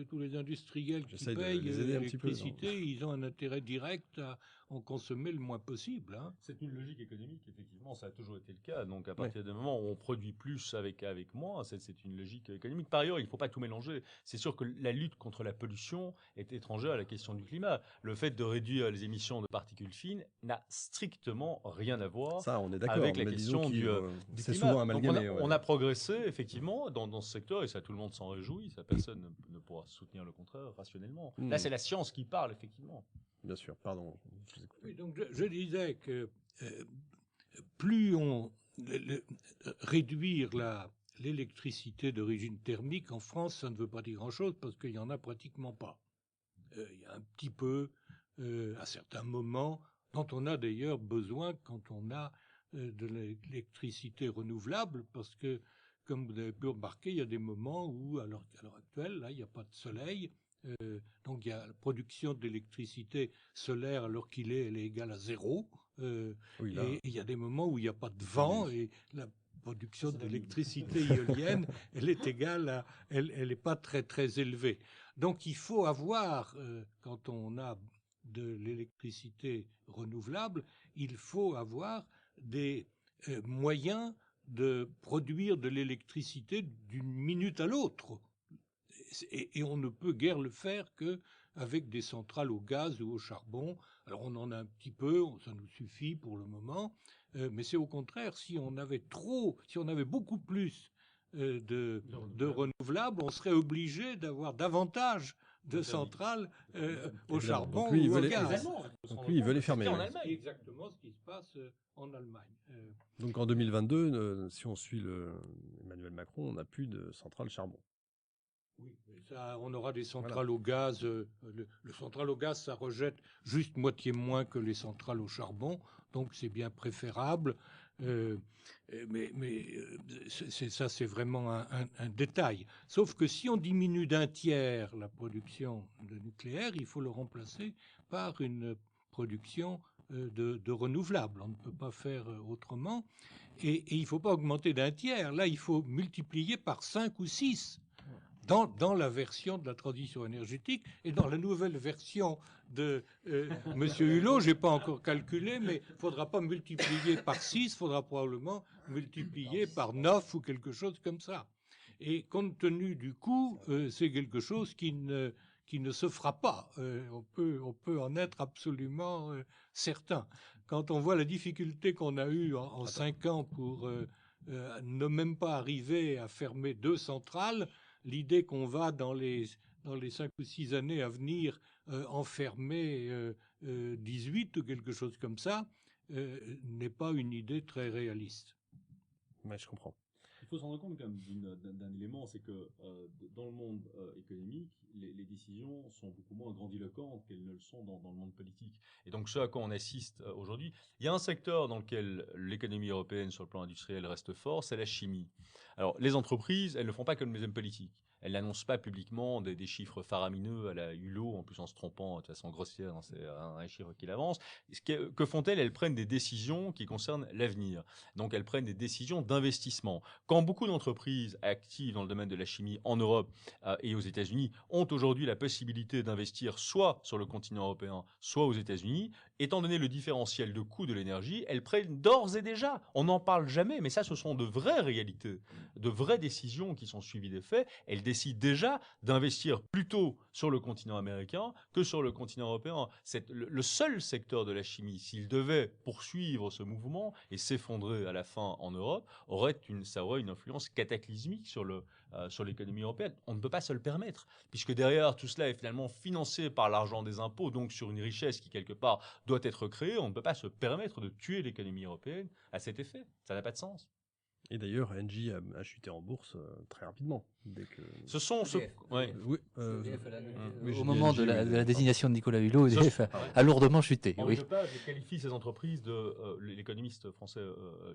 D: tous les industriels qui payent l'électricité, ils ont un intérêt direct à en consommer le moins possible. Hein.
E: C'est une logique économique, effectivement, ça a toujours été le cas. Donc à partir du moment où on produit plus avec moins, c'est une logique économique. Par ailleurs, il ne faut pas tout mélanger. C'est sûr que la lutte contre la pollution est étrangère à la question du climat. Le fait de réduire les émissions de particules fines n'a strictement rien à voir avec la question du
B: c'est
E: climat.
B: souvent amalgamé.
E: On a progressé, effectivement, dans ce secteur, et ça, tout le monde s'en réjouit. Ça, personne ne pourra soutenir le contraire rationnellement. Là, c'est la science qui parle, effectivement.
B: Bien sûr, pardon.
D: Oui, donc je disais que plus on réduire l'électricité d'origine thermique en France, ça ne veut pas dire grand-chose parce qu'il y en a pratiquement pas. Il y a un petit peu à certains moments dont on a d'ailleurs besoin quand on a de l'électricité renouvelable, parce que comme vous avez pu remarquer, il y a des moments où à l'heure actuelle, là, il n'y a pas de soleil. Donc il y a la production d'électricité solaire alors elle est égale à 0. Et il y a des moments où il n'y a pas de vent et la production d'électricité éolienne, elle est égale à, elle n'est pas très très élevée. Donc il faut avoir, quand on a de l'électricité renouvelable, il faut avoir des moyens de produire de l'électricité d'une minute à l'autre. Et on ne peut guère le faire qu'avec des centrales au gaz ou au charbon. Alors on en a un petit peu, ça nous suffit pour le moment, mais c'est au contraire, si on avait beaucoup plus de renouvelables, on serait obligé d'avoir davantage de centrales au charbon ou au gaz.
B: Donc lui, il veut les fermer.
D: C'est exactement ce qui se passe en Allemagne.
B: Donc en 2022, si on suit Emmanuel Macron, on n'a plus de centrales charbon.
D: Oui, ça, on aura des centrales au gaz. Le central au gaz, ça rejette juste moitié moins que les centrales au charbon, donc c'est bien préférable. Mais ça, c'est vraiment un détail. Sauf que si on diminue d'un tiers la production de nucléaire, il faut le remplacer par une production de renouvelables. On ne peut pas faire autrement. Et il ne faut pas augmenter d'un tiers. Là, il faut multiplier par 5 ou 6. Dans la version de la transition énergétique et dans la nouvelle version de Monsieur Hulot, j'ai pas encore calculé, mais il faudra pas multiplier par 6, il faudra probablement multiplier par 9 ou quelque chose comme ça. Et compte tenu du coût, c'est quelque chose qui ne se fera pas. On peut en être absolument certain. Quand on voit la difficulté qu'on a eue en 5 ans pour ne même pas arriver à fermer 2 centrales, l'idée qu'on va dans les 5 ou 6 années à venir enfermer 18 ou quelque chose comme ça n'est pas une idée très réaliste.
B: Mais je comprends.
E: Il faut se rendre compte quand même d'un élément, c'est que dans le monde économique, les décisions sont beaucoup moins grandiloquentes qu'elles ne le sont dans le monde politique. Et donc ce à quoi on assiste aujourd'hui, il y a un secteur dans lequel l'économie européenne sur le plan industriel reste fort, c'est la chimie. Alors les entreprises, elles ne font pas comme les hommes politiques. Elle n'annonce pas publiquement des chiffres faramineux à la Hulot, en plus en se trompant de façon grossière dans les chiffres qu'il avance. Que font-elles? Elles prennent des décisions qui concernent l'avenir. Donc elles prennent des décisions d'investissement. Quand beaucoup d'entreprises actives dans le domaine de la chimie en Europe et aux États-Unis ont aujourd'hui la possibilité d'investir soit sur le continent européen, soit aux États-Unis, étant donné le différentiel de coût de l'énergie, elles prennent d'ores et déjà, on n'en parle jamais, mais ça ce sont de vraies réalités, de vraies décisions qui sont suivies des faits. Elles décident déjà d'investir plutôt sur le continent américain que sur le continent européen. C'est le seul secteur de la chimie, s'il devait poursuivre ce mouvement et s'effondrer à la fin en Europe, ça aurait une influence cataclysmique sur l'économie européenne. On ne peut pas se le permettre, puisque derrière tout cela est finalement financé par l'argent des impôts, donc sur une richesse qui quelque part doit être créée. On ne peut pas se permettre de tuer l'économie européenne à cet effet. Ça n'a pas de sens.
B: Et d'ailleurs, Engie a chuté en bourse très rapidement. Dès que...
E: Ce sont...
B: oui,
C: au moment de la désignation de Nicolas Hulot, EDF a lourdement chuté.
E: Henri Lepage qualifie ces entreprises l'économiste français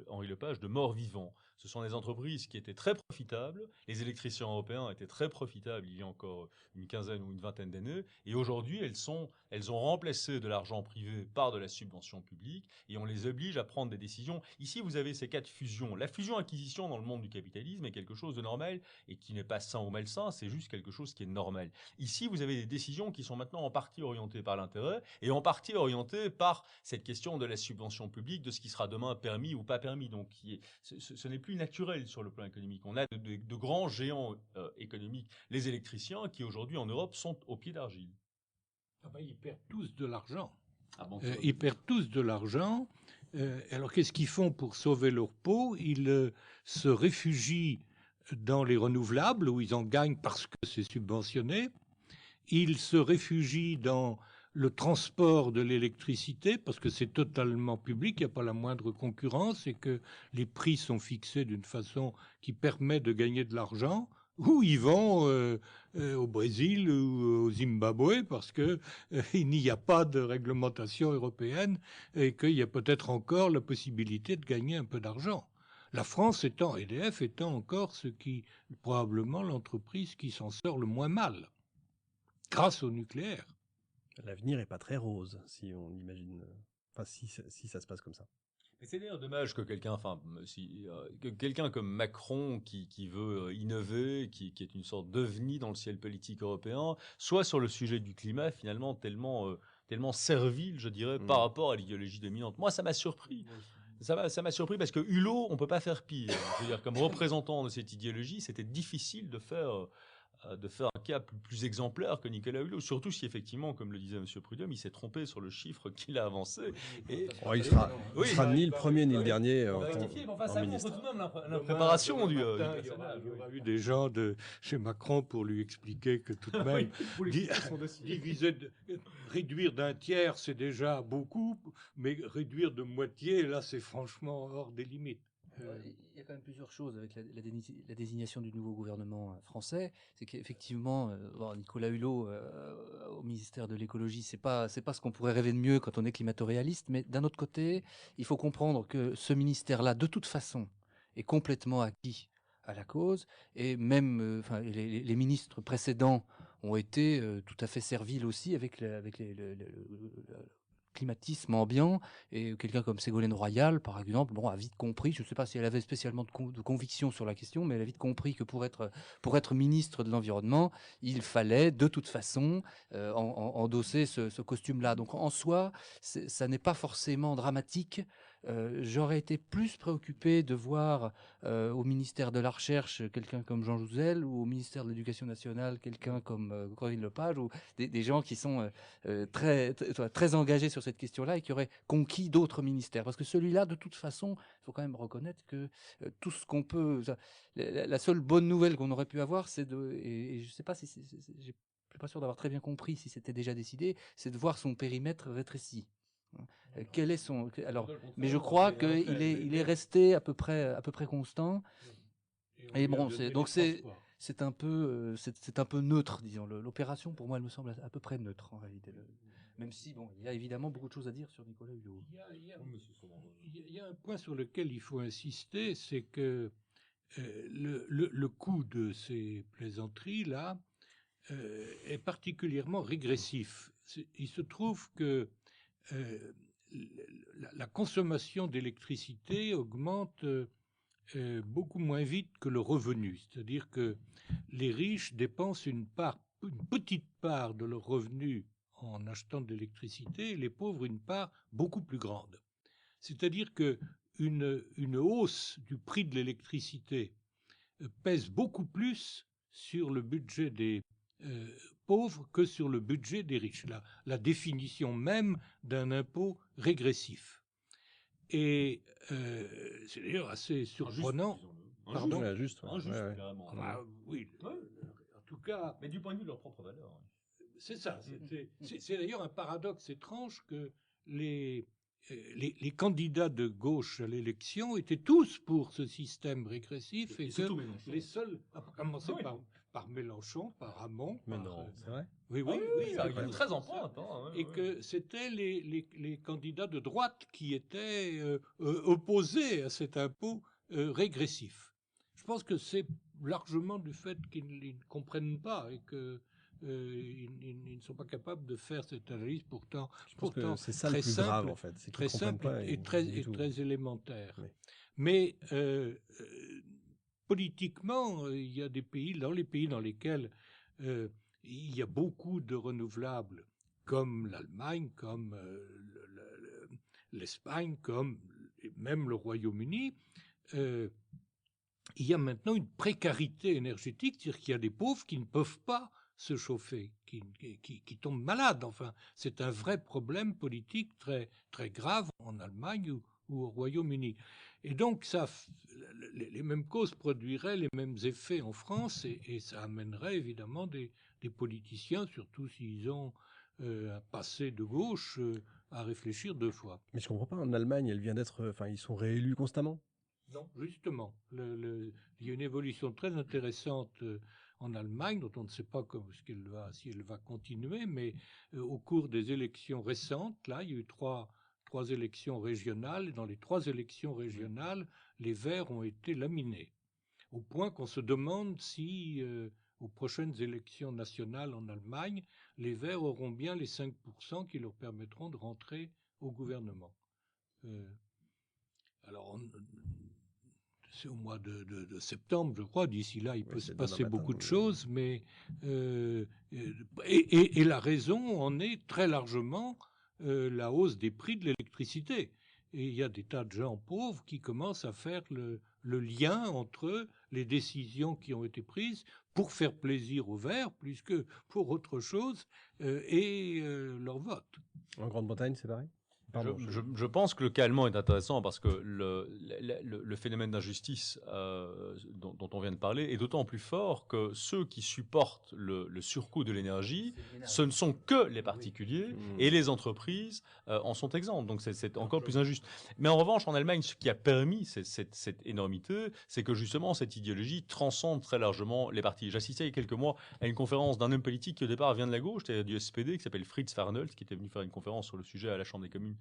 E: Henri Lepage de morts vivants. Ce sont des entreprises qui étaient très profitables. Les électriciens européens étaient très profitables il y a encore une quinzaine ou une vingtaine d'années. Et aujourd'hui, elles ont remplacé de l'argent privé par de la subvention publique et on les oblige à prendre des décisions. Ici, vous avez ces cas de fusion. La fusion-acquisition dans le monde du capitalisme est quelque chose de normal et qui n'est pas sain ou malsain, c'est juste quelque chose qui est normal. Ici, vous avez des décisions qui sont maintenant en partie orientées par l'intérêt et en partie orientées par cette question de la subvention publique, de ce qui sera demain permis ou pas permis. Donc, ce n'est plus naturel sur le plan économique. On a de grands géants économiques, les électriciens, qui aujourd'hui en Europe sont au pied d'argile.
D: Ah ben, ils perdent tous de l'argent.
E: Ah bon,
D: ils perdent tous de l'argent. Alors, qu'est-ce qu'ils font pour sauver leur peau? Ils se réfugient dans les renouvelables, où ils en gagnent parce que c'est subventionné. Ils se réfugient dans le transport de l'électricité, parce que c'est totalement public, il n'y a pas la moindre concurrence, et que les prix sont fixés d'une façon qui permet de gagner de l'argent. Ou ils vont au Brésil ou au Zimbabwe, parce que il n'y a pas de réglementation européenne, et qu'il y a peut-être encore la possibilité de gagner un peu d'argent. La France étant, EDF étant encore probablement l'entreprise qui s'en sort le moins mal, grâce au nucléaire.
B: L'avenir n'est pas très rose, si on imagine, si ça se passe comme ça.
E: Et c'est d'ailleurs dommage que quelqu'un comme Macron, qui veut innover, qui est une sorte d'ovni dans le ciel politique européen, soit sur le sujet du climat finalement tellement servile, je dirais, par rapport à l'idéologie dominante. Moi, ça m'a surpris. Ça m'a surpris parce que Hulot, on peut pas faire pire. Je veux dire, comme représentant de cette idéologie, c'était difficile de faire un cas plus exemplaire que Nicolas Hulot, surtout si effectivement, comme le disait M. Prudhomme, il s'est trompé sur le chiffre qu'il a avancé. Et...
B: il sera ni le premier ni le dernier en ministre.
E: Tout de même la préparation du...
D: Il y aura eu des gens chez Macron pour lui expliquer que tout de même, réduire d'un tiers, c'est déjà beaucoup, mais réduire de moitié, là, c'est franchement hors des limites.
C: Il y a quand même plusieurs choses avec la désignation du nouveau gouvernement français. C'est qu'effectivement, Nicolas Hulot au ministère de l'écologie, c'est pas ce qu'on pourrait rêver de mieux quand on est climato-réaliste. Mais d'un autre côté, il faut comprendre que ce ministère-là, de toute façon, est complètement acquis à la cause. Et même, les ministres précédents ont été tout à fait serviles aussi avec le climatisme ambiant, et quelqu'un comme Ségolène Royal, par exemple, a vite compris, je ne sais pas si elle avait spécialement de conviction sur la question, mais elle a vite compris que pour être ministre de l'Environnement, il fallait de toute façon endosser ce costume-là. Donc en soi, ça n'est pas forcément dramatique. J'aurais été plus préoccupé de voir au ministère de la Recherche quelqu'un comme Jean Jouzel, ou au ministère de l'Éducation nationale quelqu'un comme Corinne Lepage, ou des gens qui sont très engagés sur cette question-là et qui auraient conquis d'autres ministères. Parce que celui-là, de toute façon, il faut quand même reconnaître que tout ce qu'on peut... La seule bonne nouvelle qu'on aurait pu avoir, c'est et je ne sais pas si je suis pas sûr d'avoir très bien compris si c'était déjà décidé, c'est de voir son périmètre rétréci. Quel est son mais je crois qu'il est resté à peu près constant. Et bon, c'est un peu neutre, disons. L'opération, pour moi, elle me semble à peu près neutre en réalité. Même si il y a évidemment beaucoup de choses à dire sur Nicolas Hulot.
D: Il y a un point sur lequel il faut insister, c'est que le coût de ces plaisanteries-là est particulièrement régressif. Il se trouve que la consommation d'électricité augmente beaucoup moins vite que le revenu. C'est-à-dire que les riches dépensent une petite part de leur revenu en achetant de l'électricité, et les pauvres une part beaucoup plus grande. C'est-à-dire que une hausse du prix de l'électricité pèse beaucoup plus sur le budget des pauvres que sur le budget des riches. La définition même d'un impôt régressif. Et c'est d'ailleurs assez surprenant. Pardon ?
E: Injuste,
B: Ouais.
E: carrément.
D: Oui, en tout cas...
E: Mais du point de vue de leur propre valeur.
D: C'est ça. C'est d'ailleurs un paradoxe étrange que les candidats de gauche à l'élection étaient tous pour ce système régressif et que les seuls, à commencer par Mélenchon, par Hamon.
B: Mais non, c'est vrai.
D: Oui,
E: C'est très en pointe.
D: Et que c'était les candidats de droite qui étaient opposés à cet impôt régressif. Je pense que c'est largement du fait qu'ils ne comprennent pas et que ils ne sont pas capables de faire cette analyse pourtant
B: C'est ça
D: très
B: le plus
D: simple,
B: grave, en fait. C'est qu'ils
D: très
B: comprennent
D: simple
B: pas
D: et très élémentaire.
B: Oui.
D: Mais politiquement, il y a des pays, dans les pays dans lesquels il y a beaucoup de renouvelables, comme l'Allemagne, comme l'Espagne, comme même le Royaume-Uni, il y a maintenant une précarité énergétique, c'est-à-dire qu'il y a des pauvres qui ne peuvent pas se chauffer, qui tombent malades. Enfin, c'est un vrai problème politique très, très grave en Allemagne ou au Royaume-Uni. Et donc, les mêmes causes produiraient les mêmes effets en France et ça amènerait évidemment des politiciens, surtout s'ils ont un passé de gauche, à réfléchir deux fois.
B: Mais je comprends pas, en Allemagne, ils sont réélus constamment.
D: Non, justement. Il y a une évolution très intéressante en Allemagne, dont on ne sait pas si elle va continuer, mais au cours des élections récentes, là, il y a eu trois élections régionales, et dans les 3 élections régionales, les Verts ont été laminés, au point qu'on se demande si, aux prochaines élections nationales en Allemagne, les Verts auront bien les 5% qui leur permettront de rentrer au gouvernement. Alors, c'est au mois de septembre, je crois. D'ici là, il peut se passer beaucoup de choses, mais et la raison en est très largement la hausse des prix de l'électricité. Et il y a des tas de gens pauvres qui commencent à faire le lien entre les décisions qui ont été prises pour faire plaisir aux Verts, plus que pour autre chose, et leur vote.
B: En Grande-Bretagne, c'est pareil ? Pardon,
E: Je pense que le cas allemand est intéressant parce que le phénomène d'injustice dont on vient de parler est d'autant plus fort que ceux qui supportent le surcoût de l'énergie, ce ne sont que les particuliers et les entreprises en sont exemptes. Donc c'est encore plus injuste. Mais en revanche, en Allemagne, ce qui a permis cette énormité, c'est que justement cette idéologie transcende très largement les partis. J'assistais il y a quelques mois à une conférence d'un homme politique qui au départ vient de la gauche, c'est-à-dire du SPD, qui s'appelle Fritz Farnelt, qui était venu faire une conférence sur le sujet à la Chambre des communes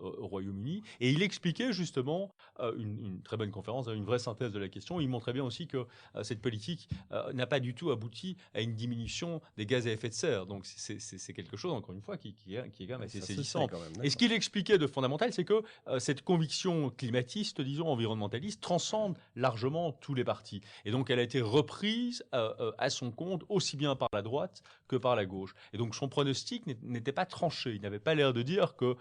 E: au Royaume-Uni, et il expliquait justement une très bonne conférence, une vraie synthèse de la question. Il montrait bien aussi que cette politique n'a pas du tout abouti à une diminution des gaz à effet de serre. Donc c'est quelque chose, encore une fois, qui est quand même assez saisissant. Et ce qu'il expliquait de fondamental, c'est que cette conviction climatiste, disons environnementaliste, transcende largement tous les partis. Et donc elle a été reprise à son compte aussi bien par la droite que par la gauche. Et donc son pronostic n'était pas tranché. Il n'avait pas l'air de dire que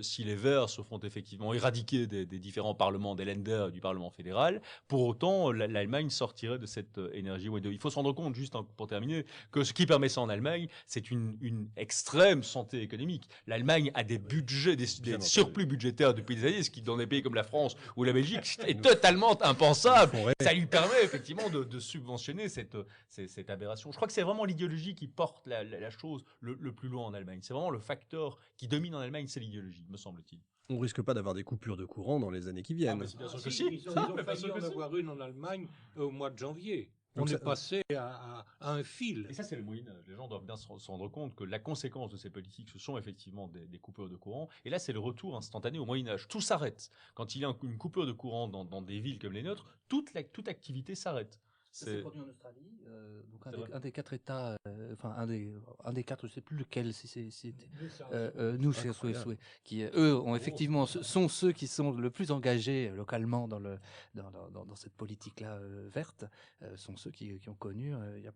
E: si les Verts se font effectivement éradiquer des différents parlements, des Länder, du Parlement fédéral, pour autant l'Allemagne sortirait de cette énergie. Il faut se rendre compte, juste pour terminer, que ce qui permet ça en Allemagne, c'est une extrême santé économique. L'Allemagne a des budgets, des surplus budgétaires depuis des années, ce qui dans des pays comme la France ou la Belgique est totalement impensable. Ça lui permet effectivement de subventionner cette aberration. Je crois que c'est vraiment l'idéologie qui porte la chose le plus loin en Allemagne. C'est vraiment le facteur qui domine en Allemagne, c'est l'idéologie, me semble-t-il.
B: On risque pas d'avoir des coupures de courant dans les années qui viennent.
D: Bien sûr que si. Ils ont failli en avoir une en Allemagne au mois de janvier. On est passé à un fil.
E: Et ça, c'est le Moyen-Âge. Les gens doivent bien se rendre compte que la conséquence de ces politiques, ce sont effectivement des coupures de courant. Et là, c'est le retour instantané au Moyen-Âge. Tout s'arrête. Quand il y a une coupure de courant dans des villes comme les nôtres, toute activité s'arrête.
C: Ça s'est produit en Australie, donc un des 4 États, enfin un des 4, je ne sais plus lequel, New South Wales, qui eux ont effectivement sont ceux qui sont le plus engagés localement dans cette politique-là verte, sont ceux qui ont connu il y a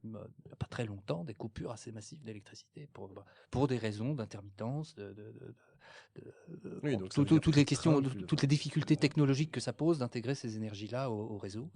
C: pas très longtemps des coupures assez massives d'électricité pour des raisons d'intermittence,
B: Oui, donc
C: toutes les questions, toutes les difficultés technologiques que ça pose d'intégrer ces énergies-là au réseau.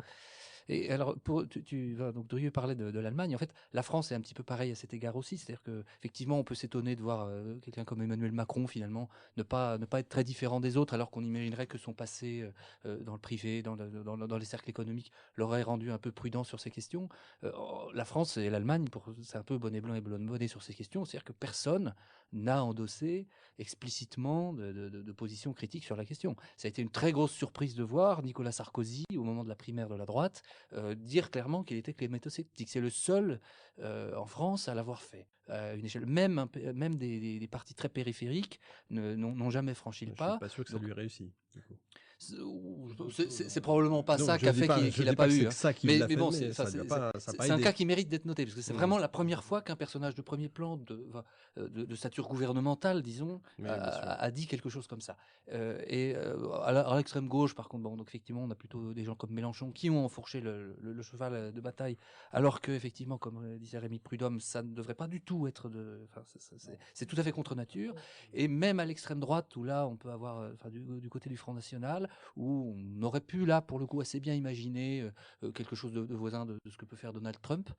C: Et alors, donc Durieux parlait de l'Allemagne. En fait, la France est un petit peu pareil à cet égard aussi. C'est-à-dire que, effectivement, on peut s'étonner de voir quelqu'un comme Emmanuel Macron finalement ne pas être très différent des autres, alors qu'on imaginerait que son passé dans le privé, dans les cercles économiques, l'aurait rendu un peu prudent sur ces questions. La France et l'Allemagne, c'est un peu bonnet blanc et blonde bonnet sur ces questions. C'est-à-dire que personne n'a endossé explicitement de position critique sur la question. Ça a été une très grosse surprise de voir Nicolas Sarkozy, au moment de la primaire de la droite, dire clairement qu'il était climato-sceptique. C'est le seul en France à l'avoir fait. Une échelle, même des partis très périphériques n'ont jamais franchi le pas.
B: Je suis pas sûr que ça lui réussit.
C: C'est probablement pas ça qu'a fait qu'il n'a pas eu. Mais bon, c'est un cas qui mérite d'être noté, parce que c'est vraiment la première fois qu'un personnage de premier plan de stature gouvernementale, disons, a dit quelque chose comme ça. Et à l'extrême gauche, par contre, donc effectivement, on a plutôt des gens comme Mélenchon qui ont enfourché le cheval de bataille, alors que effectivement, comme disait Rémi Prudhomme, ça ne devrait pas du tout être c'est tout à fait contre nature. Et même à l'extrême droite, où là, on peut avoir, du côté du Front National, où on aurait pu, là, pour le coup, assez bien imaginer quelque chose de voisin de ce que peut faire Donald Trump.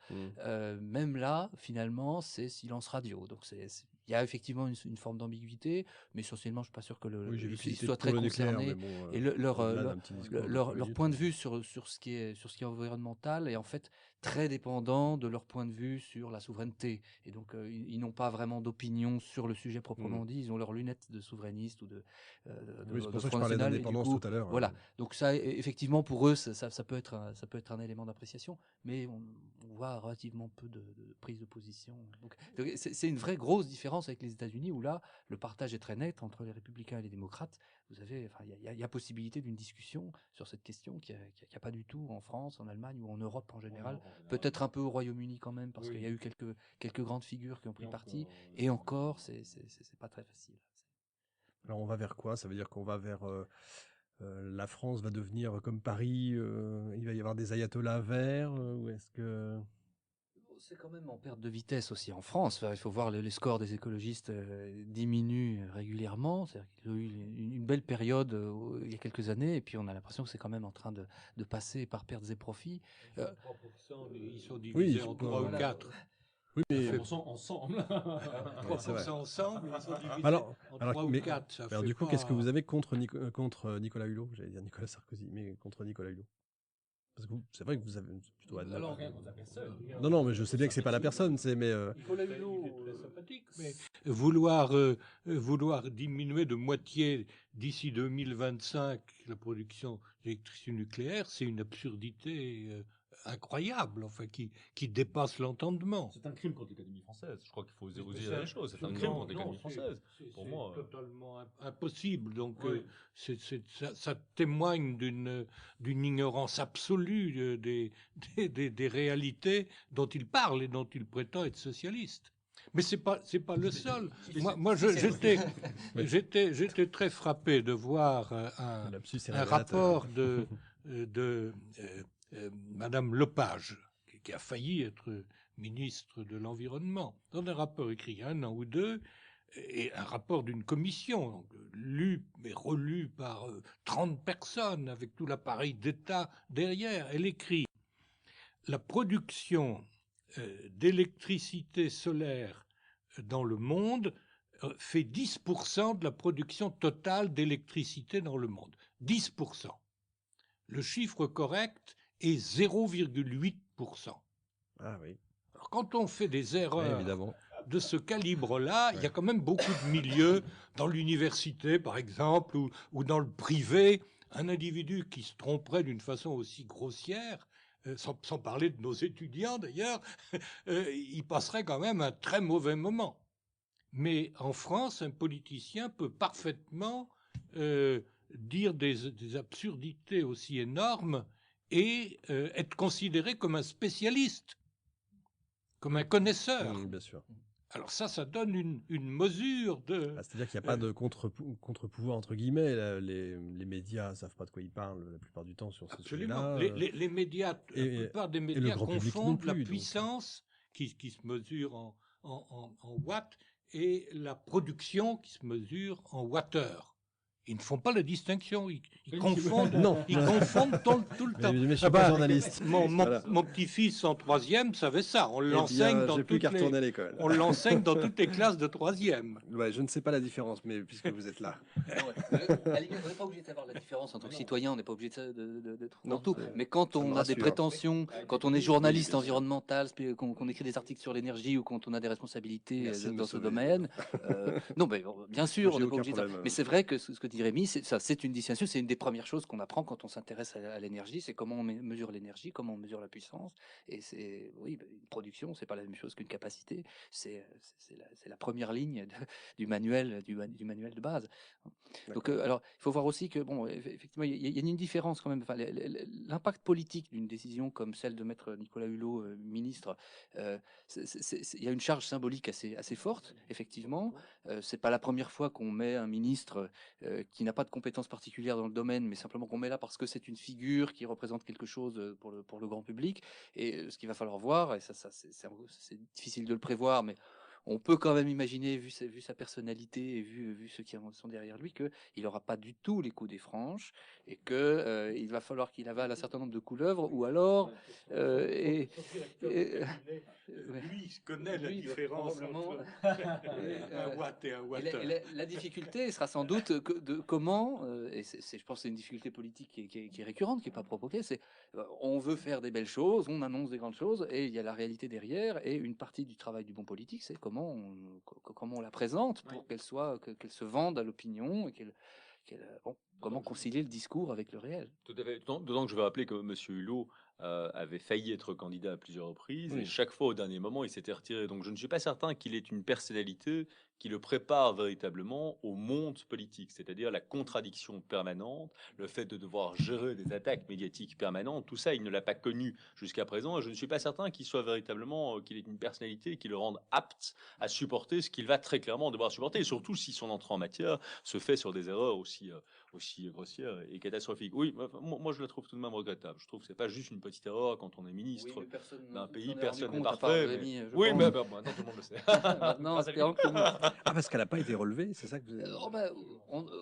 C: Même là, finalement, c'est silence radio. Donc, il y a effectivement une forme d'ambiguïté, mais essentiellement, je ne suis pas sûr que qu'ils soient très concernés. Et leur point de vue sur ce qui est environnemental est en fait très dépendant de leur point de vue sur la souveraineté. Et donc, ils n'ont pas vraiment d'opinion sur le sujet proprement dit. Ils ont leurs lunettes de souverainistes ou
B: c'est pour ça que je parlais d'indépendance tout à l'heure.
C: Voilà. Donc ça, effectivement, pour eux, ça peut être un élément d'appréciation, mais on voit relativement peu de prise de position. Donc c'est une vraie grosse différence avec les États-Unis, où là, le partage est très net entre les républicains et les démocrates. Il y a possibilité d'une discussion sur cette question qu'il n'y a pas du tout en France, en Allemagne ou en Europe en général. Peut-être un peu au Royaume-Uni quand même, parce qu'il y a eu quelques grandes figures qui ont pris parti. Et encore, c'est pas très facile.
B: Alors on va vers quoi? Ça veut dire qu'on va vers la France va devenir comme Paris, il va y avoir des ayatollahs verts, ou est-ce que...
C: C'est quand même en perte de vitesse aussi en France. Il faut voir les scores des écologistes diminuent régulièrement. C'est-à-dire qu'il y a eu une belle période il y a quelques années, et puis on a l'impression que c'est quand même en train de passer par pertes et profits.
D: 3%, ils sont divisés en 3 ou 4.
B: Oui, mais
E: 3% ensemble.
D: 3% ensemble, ils sont divisés
B: alors,
D: en 3 ou 4.
B: Alors du coup, qu'est-ce que vous avez contre Nicolas Hulot? J'allais dire Nicolas Sarkozy, mais contre Nicolas Hulot. Parce que c'est vrai que vous avez plutôt
E: Alors, rien contre la personne.
B: Non, mais je sais bien que c'est pas la personne,
D: Nicolas Hulot est très sympathique, mais vouloir diminuer de moitié d'ici 2025 la production d'électricité nucléaire, c'est une absurdité incroyable, enfin, qui dépasse l'entendement.
E: C'est un crime contre l'économie française. Je crois qu'il faut dire les choses. C'est un crime contre l'économie française. Pour moi,
D: c'est totalement impossible. Donc, ça témoigne d'une ignorance absolue des réalités dont il parle et dont il prétend être socialiste. Mais c'est pas le seul. Moi, j'étais très frappé de voir un rapport de Madame Lepage, qui a failli être ministre de l'Environnement, dans un rapport écrit il y a 1 an ou 2, et un rapport d'une commission, donc, lu mais relu par 30 personnes, avec tout l'appareil d'État derrière. Elle écrit « La production d'électricité solaire dans le monde fait 10% de la production totale d'électricité dans le monde. 10%. Le chiffre correct est 0,8%.
B: Ah oui.
C: Alors, quand on fait des erreurs
B: oui,
C: de ce calibre-là, il y a quand même beaucoup de milieux, dans l'université par exemple, ou dans le privé, un individu qui se tromperait d'une façon aussi grossière
D: sans parler de nos étudiants d'ailleurs, ils passeraient quand même un très mauvais moment. Mais en France, un politicien peut parfaitement dire des absurdités aussi énormes et être considéré comme un spécialiste, comme un connaisseur.
B: Oui, bien sûr.
D: Alors ça donne une mesure de...
B: C'est-à-dire qu'il n'y a pas de contre-pouvoir, entre guillemets. Les médias ne savent pas de quoi ils parlent la plupart du temps sur ce
D: Absolument.
B: sujet-là.
D: Les médias, la plupart des
B: le
D: médias
B: grand public non
D: confondent
B: plus,
D: la
B: donc.
D: puissance qui se mesure en watts et la production qui se mesure en wattheures. Ils ne font pas la distinction, ils confondent, ils confondent tout le temps.
B: Mais je suis pas journaliste.
D: Mon petit-fils en troisième savait ça. On l'enseigne dans
B: à l'école.
D: on l'enseigne dans toutes les classes de troisième.
B: Ouais, je ne sais pas la différence, mais puisque vous êtes là.
C: On n'est pas obligé de savoir la différence en tant que citoyen, on n'est pas obligé d'être dans tout. Mais quand on a des prétentions, quand on est journaliste environnemental, qu'on écrit des articles sur l'énergie ou quand on a des responsabilités dans ce domaine, non, mais bien sûr, on n'est pas obligé de ça. Mais c'est vrai que ce que dit Rémi, c'est une distinction, c'est une des premières choses qu'on apprend quand on s'intéresse à l'énergie, c'est comment on mesure l'énergie, comment on mesure la puissance. Et oui, une production, c'est pas la même chose qu'une capacité, c'est la première ligne du manuel de base. Donc, alors, il faut voir aussi que, bon, effectivement, il y a une différence quand même. Enfin, l'impact politique d'une décision comme celle de mettre Nicolas Hulot ministre, il y a une charge symbolique assez forte, effectivement. C'est pas la première fois qu'on met un ministre qui n'a pas de compétences particulières dans le domaine, mais simplement qu'on met là parce que c'est une figure qui représente quelque chose pour le grand public. Et ce qu'il va falloir voir, et ça c'est difficile de le prévoir, mais on peut quand même imaginer, vu sa personnalité et vu ceux qui sont derrière lui, qu'il n'aura pas du tout les coups des franches et il va falloir qu'il avale un certain nombre de couleuvres, ou alors...
D: lui connaît la différence entre un watt et un watteur.
C: La difficulté sera sans doute de comment, et je pense que c'est une difficulté politique qui est récurrente, qui n'est pas provoquée, c'est on veut faire des belles choses, on annonce des grandes choses, et il y a la réalité derrière, et une partie du travail du bon politique, c'est comment on la présente pour qu'elle se vende à l'opinion, et comment concilier le discours avec le réel.
E: Tout à fait. D'autant que je vais rappeler que M. Hulot avait failli être candidat à plusieurs reprises, et chaque fois au dernier moment il s'était retiré. Donc je ne suis pas certain qu'il ait une personnalité qui le prépare véritablement au monde politique, c'est-à-dire la contradiction permanente, le fait de devoir gérer des attaques médiatiques permanentes, tout ça il ne l'a pas connu jusqu'à présent, et je ne suis pas certain qu'il soit véritablement, qu'il ait une personnalité qui le rende apte à supporter ce qu'il va très clairement devoir supporter, et surtout si son entrée en matière se fait sur des erreurs aussi grossière et catastrophique. Oui, moi je la trouve tout de même regrettable. Je trouve que c'est pas juste une petite erreur quand on est ministre d'un pays, personne n'est parfait. Oui, mais maintenant tout le monde le sait.
C: Maintenant, espérons que
B: Ah, parce qu'elle n'a pas été relevée, c'est ça que vous avez...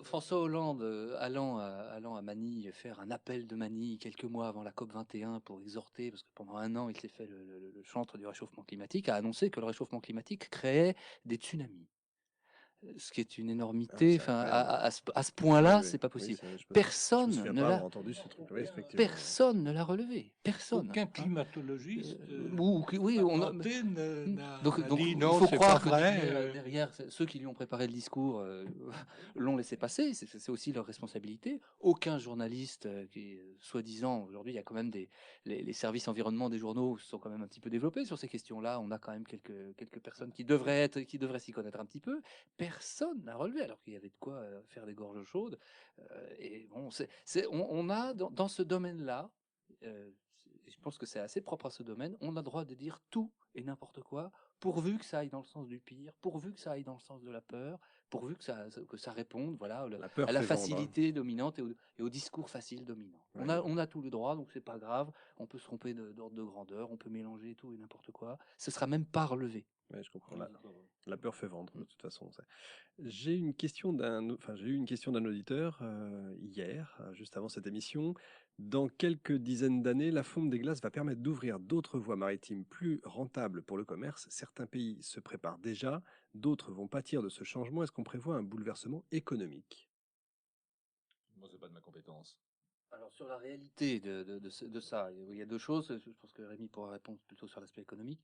C: François Hollande allant à Manille faire un appel de Manille quelques mois avant la COP 21 pour exhorter, parce que pendant un an il s'est fait le chantre du réchauffement climatique, a annoncé que le réchauffement climatique créait des tsunamis. Ce qui est une énormité, à ce point-là, c'est pas possible. Personne ne l'a relevé. Personne.
D: Aucun climatologiste
C: donc
D: dit
C: il
D: non,
C: faut
D: c'est
C: croire
D: pas
C: que
D: vrai.
C: derrière ceux qui lui ont préparé le discours l'ont laissé passer. C'est aussi leur responsabilité. Aucun journaliste qui, soi-disant, aujourd'hui, il y a quand même les services environnement des journaux se sont quand même un petit peu développés sur ces questions-là. On a quand même quelques personnes qui devraient s'y connaître un petit peu. Personne n'a relevé, alors qu'il y avait de quoi faire des gorges chaudes. Et bon, on a dans ce domaine-là, je pense que c'est assez propre à ce domaine, on a le droit de dire tout et n'importe quoi, pourvu que ça aille dans le sens du pire, pourvu que ça aille dans le sens de la peur, pourvu que ça réponde, voilà, à la facilité dominante et au discours facile dominant. Ouais. On a tout le droit, donc c'est pas grave. On peut se tromper d'ordre de grandeur, on peut mélanger tout et n'importe quoi. Ce sera même pas relevé.
B: Ouais, je comprends. La peur fait vendre, de toute façon. J'ai eu une question d'un auditeur hier, juste avant cette émission. Dans quelques dizaines d'années, la fonte des glaces va permettre d'ouvrir d'autres voies maritimes plus rentables pour le commerce. Certains pays se préparent déjà, d'autres vont pâtir de ce changement. Est-ce qu'on prévoit un bouleversement économique?
E: Moi, c'est pas de ma compétence.
C: Alors sur la réalité de ça, il y a deux choses. Je pense que Rémi pourra répondre plutôt sur l'aspect économique.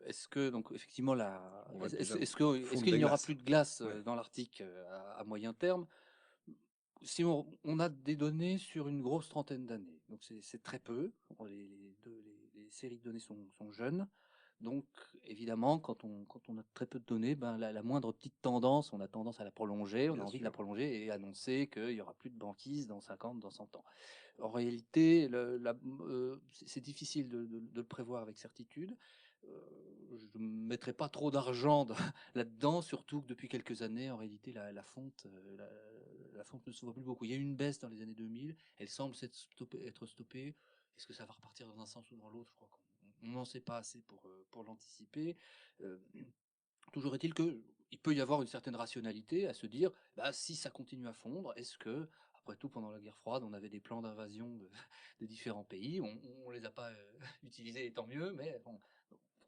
C: Est-ce que donc effectivement est-ce qu'il n'y aura plus de glace dans l'Arctique à moyen terme? si on a des données sur une grosse trentaine d'années, donc c'est très peu. Les séries de données sont jeunes, donc évidemment, quand on a très peu de données, ben la moindre petite tendance, on a tendance à la prolonger, on a
B: Bien
C: envie de
B: sûr.
C: la prolonger et annoncer qu'il y aura plus de banquise dans 50, dans 100 ans. En réalité, c'est difficile de le prévoir avec certitude. Je ne mettrai pas trop d'argent là-dedans, surtout que depuis quelques années, en réalité, la fonte, la fonte ne se voit plus beaucoup. Il y a eu une baisse dans les années 2000, elle semble être stoppée. Est-ce que ça va repartir dans un sens ou dans l'autre? Je crois qu'on n'en sait pas assez pour l'anticiper. Euh, Toujours est-il que il peut y avoir une certaine rationalité à se dire, bah, si ça continue à fondre, est-ce que, après tout, pendant la guerre froide, on avait des plans d'invasion de différents pays, on les a pas utilisés, et tant mieux, mais bon,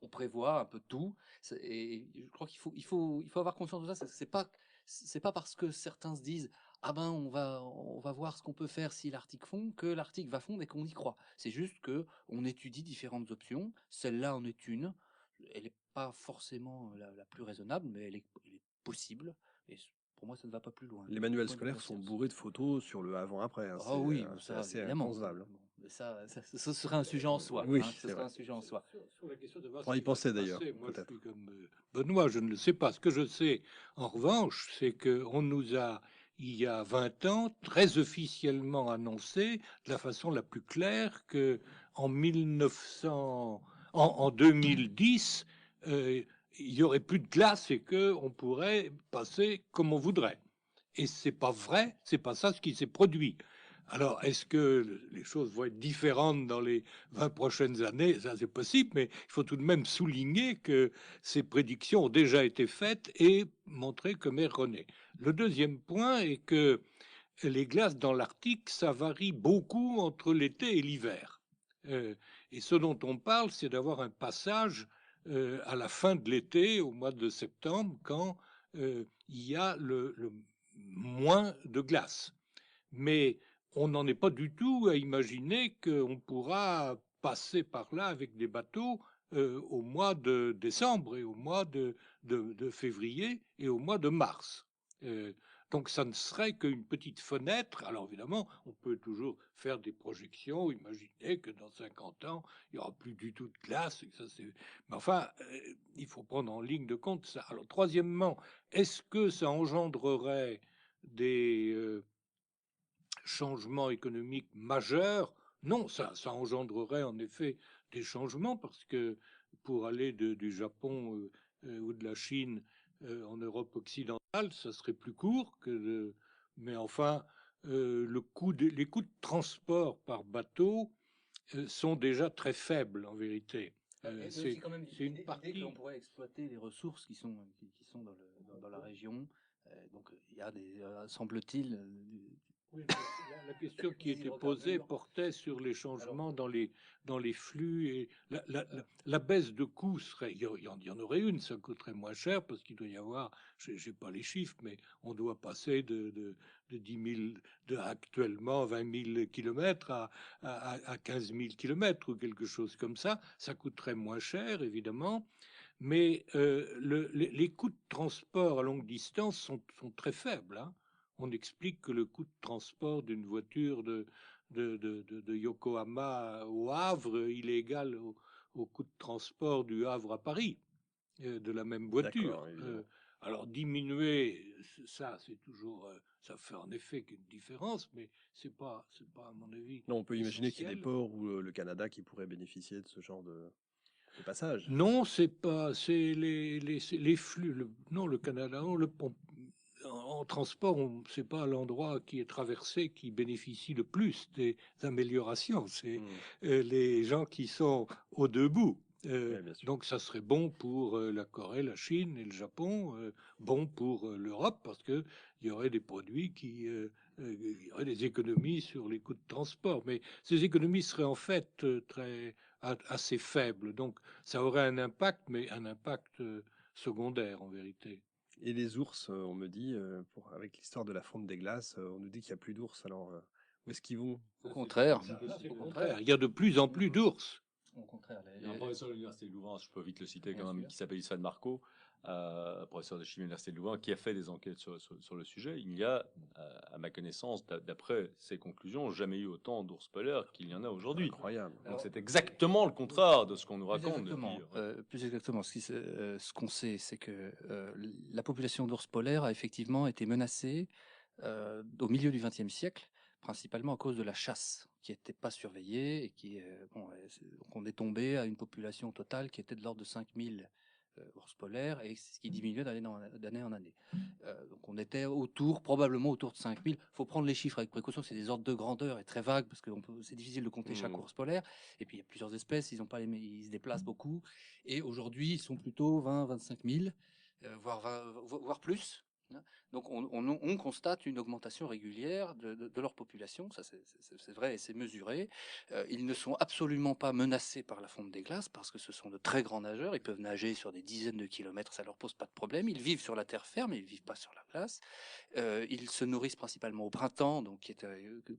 C: on prévoit un peu tout. Et je crois qu'il faut avoir conscience de ça. C'est pas parce que certains se disent, ah ben, on va voir ce qu'on peut faire si l'Arctique fond, que l'Arctique va fondre et qu'on y croit. C'est juste que on étudie différentes options. Celle-là en est une. Elle n'est pas forcément la plus raisonnable, mais elle est possible. Et pour moi, ça ne va pas plus loin.
B: Les
C: Du
B: manuels
C: point de vue de
B: scolaires
C: la
B: sont
C: science.
B: bourrés de photos sur le avant-après, hein.
C: Ah oui,
B: C'est
C: ça,
B: assez
C: évidemment.
B: inconcevable, hein.
C: Bon, mais ce serait un sujet en soi.
B: Oui,
C: Ce
B: c'est
C: serait
B: vrai.
C: un sujet en soi.
D: Sur la question de voir
B: Faudra
D: ce
B: y
D: qui va se
B: penser d'ailleurs,
D: passer, moi je
B: peut-être.
D: suis comme Benoît, je ne le sais pas. Ce que je sais, en revanche, c'est qu'on nous a, il y a 20 ans, très officiellement annoncé de la façon la plus claire que en 2010, il y aurait plus de glace et que on pourrait passer comme on voudrait. Et c'est pas vrai, c'est pas ça ce qui s'est produit. Alors, est-ce que les choses vont être différentes dans les 20 prochaines années? Ça, c'est possible, mais il faut tout de même souligner que ces prédictions ont déjà été faites et montrées comme erronées. Le deuxième point est que les glaces dans l'Arctique, ça varie beaucoup entre l'été et l'hiver. Euh, et ce dont on parle, c'est d'avoir un passage à la fin de l'été, au mois de septembre, quand il y a le moins de glace. Mais on n'en est pas du tout à imaginer qu'on pourra passer par là avec des bateaux au mois de décembre et au mois de février et au mois de mars. Euh, donc ça ne serait qu'une petite fenêtre. Alors évidemment, on peut toujours faire des projections, imaginer que dans 50 ans, il n'y aura plus du tout de glace. Et ça, mais enfin, il faut prendre en ligne de compte ça. Alors troisièmement, est-ce que ça engendrerait des changements économiques majeurs? Non, ça engendrerait en effet des changements parce que pour aller du Japon ou de la Chine en Europe occidentale, ça serait plus court mais enfin, les coûts de transport par bateau sont déjà très faibles en vérité.
C: Et c'est aussi quand même
D: C'est une
C: l'idée
D: partie.
C: que l'on pourrait exploiter les ressources qui sont dans la région. Donc il y a semble-t-il,
D: Oui, la question qui était posée portait sur les changements dans les flux et la baisse de coûts serait, il y en aurait une, ça coûterait moins cher parce qu'il doit y avoir, j'ai pas les chiffres, mais on doit passer de 10 000, actuellement 20 000 kilomètres à 15 000 kilomètres ou quelque chose comme ça. Ça coûterait moins cher, évidemment. Mais les coûts de transport à longue distance sont très faibles, hein. On explique que le coût de transport d'une voiture de Yokohama au Havre, il est égal au coût de transport du Havre à Paris, de la même voiture.
B: D'accord, évidemment.
D: Alors diminuer, ça c'est toujours, ça fait en effet qu'une différence, mais c'est pas à mon avis.
B: Non, on peut imaginer qu'il y a des
D: essentiel.
B: ports ou le Canada qui pourraient bénéficier de ce genre de passage.
D: Non, c'est pas, c'est les flux. Non, le Canada, non, en transport, c'est pas l'endroit qui est traversé qui bénéficie le plus des améliorations. C'est les gens qui sont au debout.
B: Oui, bien sûr.
D: Donc, ça serait bon pour la Corée, la Chine et le Japon, bon pour l'Europe parce que il y aurait des produits il y aurait des économies sur les coûts de transport. Mais ces économies seraient en fait assez faibles. Donc, ça aurait un impact, mais un impact secondaire en vérité.
B: Et les ours, on me dit, avec l'histoire de la fonte des glaces, on nous dit qu'il n'y a plus d'ours. Alors, où est-ce qu'ils vont?
C: au contraire.
D: Au contraire, il y a de plus en plus d'ours.
C: Au contraire,
E: Il y a un professeur de l'université de Louvain, je peux vite le citer
C: Bien
E: quand même,
C: sûr.
E: qui s'appelle Isfan Marco, professeur de chimie à l'université de Louvain, qui a fait des enquêtes sur le sujet. Il n'y a, à ma connaissance, d'après ses conclusions, jamais eu autant d'ours polaires qu'il y en a aujourd'hui.
B: Incroyable.
E: Donc c'est exactement le contraire de ce qu'on nous raconte
C: Exactement.
E: depuis.
C: Plus exactement. Ce qu'on sait, c'est que la population d'ours polaires a effectivement été menacée au milieu du XXe siècle, principalement à cause de la chasse, qui n'était pas surveillée et donc on est tombé à une population totale qui était de l'ordre de 5000 ours polaires et ce qui diminuait d'année en année. Donc on était probablement autour de 5000. Il faut prendre les chiffres avec précaution, c'est des ordres de grandeur et très vagues parce que c'est difficile de compter chaque ours polaire. Et puis il y a plusieurs espèces, ils se déplacent beaucoup. Et aujourd'hui, ils sont plutôt 20-25 000, voire plus. Donc on constate une augmentation régulière de leur population, ça c'est vrai et c'est mesuré. Ils ne sont absolument pas menacés par la fonte des glaces parce que ce sont de très grands nageurs, ils peuvent nager sur des dizaines de kilomètres, ça leur pose pas de problème. Ils vivent sur la terre ferme, ils vivent pas sur la glace. Ils se nourrissent principalement au printemps, donc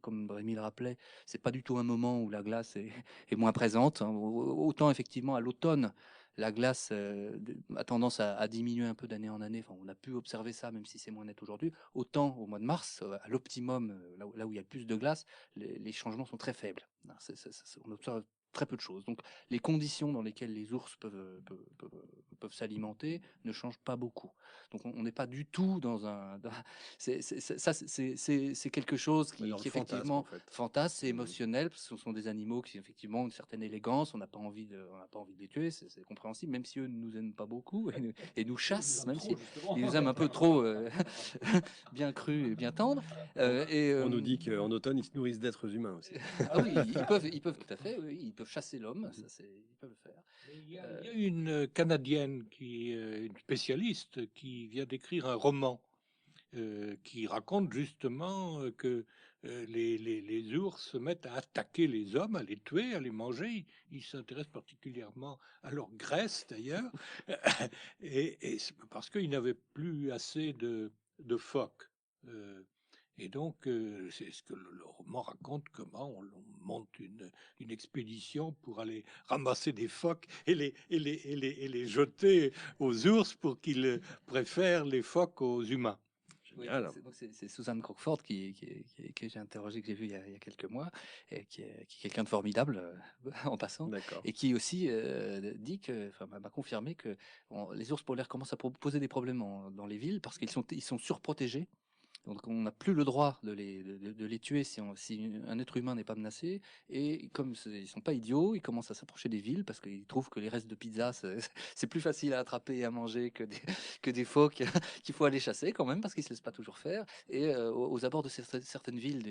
C: comme Rémi le rappelait, c'est pas du tout un moment où la glace est moins présente. Hein. Autant effectivement à l'automne, la glace a tendance à diminuer un peu d'année en année. Enfin, on a pu observer ça, même si c'est moins net aujourd'hui. Autant au mois de mars, à l'optimum, là où il y a le plus de glace, les changements sont très faibles. On observe très peu de choses. Donc, les conditions dans lesquelles les ours peuvent s'alimenter ne changent pas beaucoup. Donc, on n'est pas du tout dans un. C'est quelque chose qui effectivement fantasme, c'est émotionnel parce que ce sont des animaux qui effectivement ont une certaine élégance. On n'a pas envie de les tuer, c'est compréhensible, même si eux ne nous aiment pas beaucoup et nous chassent, même si ils nous aiment un peu trop bien crus et bien tendres.
B: On nous dit qu'en automne, ils se nourrissent d'êtres humains aussi.
C: Ah oui, ils peuvent tout à fait, oui, ils peuvent chasser l'homme, ils peuvent le faire.
D: Il y a une Canadienne une spécialiste qui vient d'écrire un roman qui raconte justement que les ours se mettent à attaquer les hommes, à les tuer, à les manger. Ils s'intéressent particulièrement à leur graisse d'ailleurs, et c'est parce qu'ils n'avaient plus assez de phoques. Et donc, c'est ce que le roman raconte, comment on monte une expédition pour aller ramasser des phoques et les jeter aux ours pour qu'ils préfèrent les phoques aux humains.
C: Oui, c'est Suzanne Crockford que j'ai interrogé, que j'ai vu il y a quelques mois, et qui est quelqu'un de formidable en passant, et qui aussi m'a confirmé que les ours polaires commencent à poser des problèmes dans les villes parce qu'ils sont surprotégés. Donc on n'a plus le droit de les tuer si un être humain n'est pas menacé. Et comme ils sont pas idiots, ils commencent à s'approcher des villes parce qu'ils trouvent que les restes de pizza, c'est plus facile à attraper et à manger que des phoques qu'il faut aller chasser quand même parce qu'ils se laissent pas toujours faire. Et aux abords de certaines villes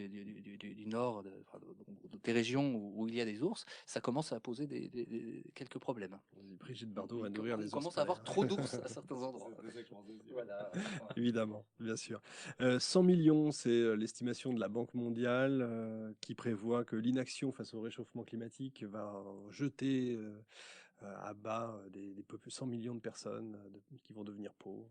C: du nord, des régions où il y a des ours, ça commence à poser quelques problèmes.
B: Brigitte Bardot va nourrir les ours.
C: On commence à avoir trop d'ours à certains endroits.
B: Voilà. Évidemment, bien sûr. 100 millions, c'est l'estimation de la Banque mondiale qui prévoit que l'inaction face au réchauffement climatique va jeter à bas 100 millions de personnes qui vont devenir pauvres.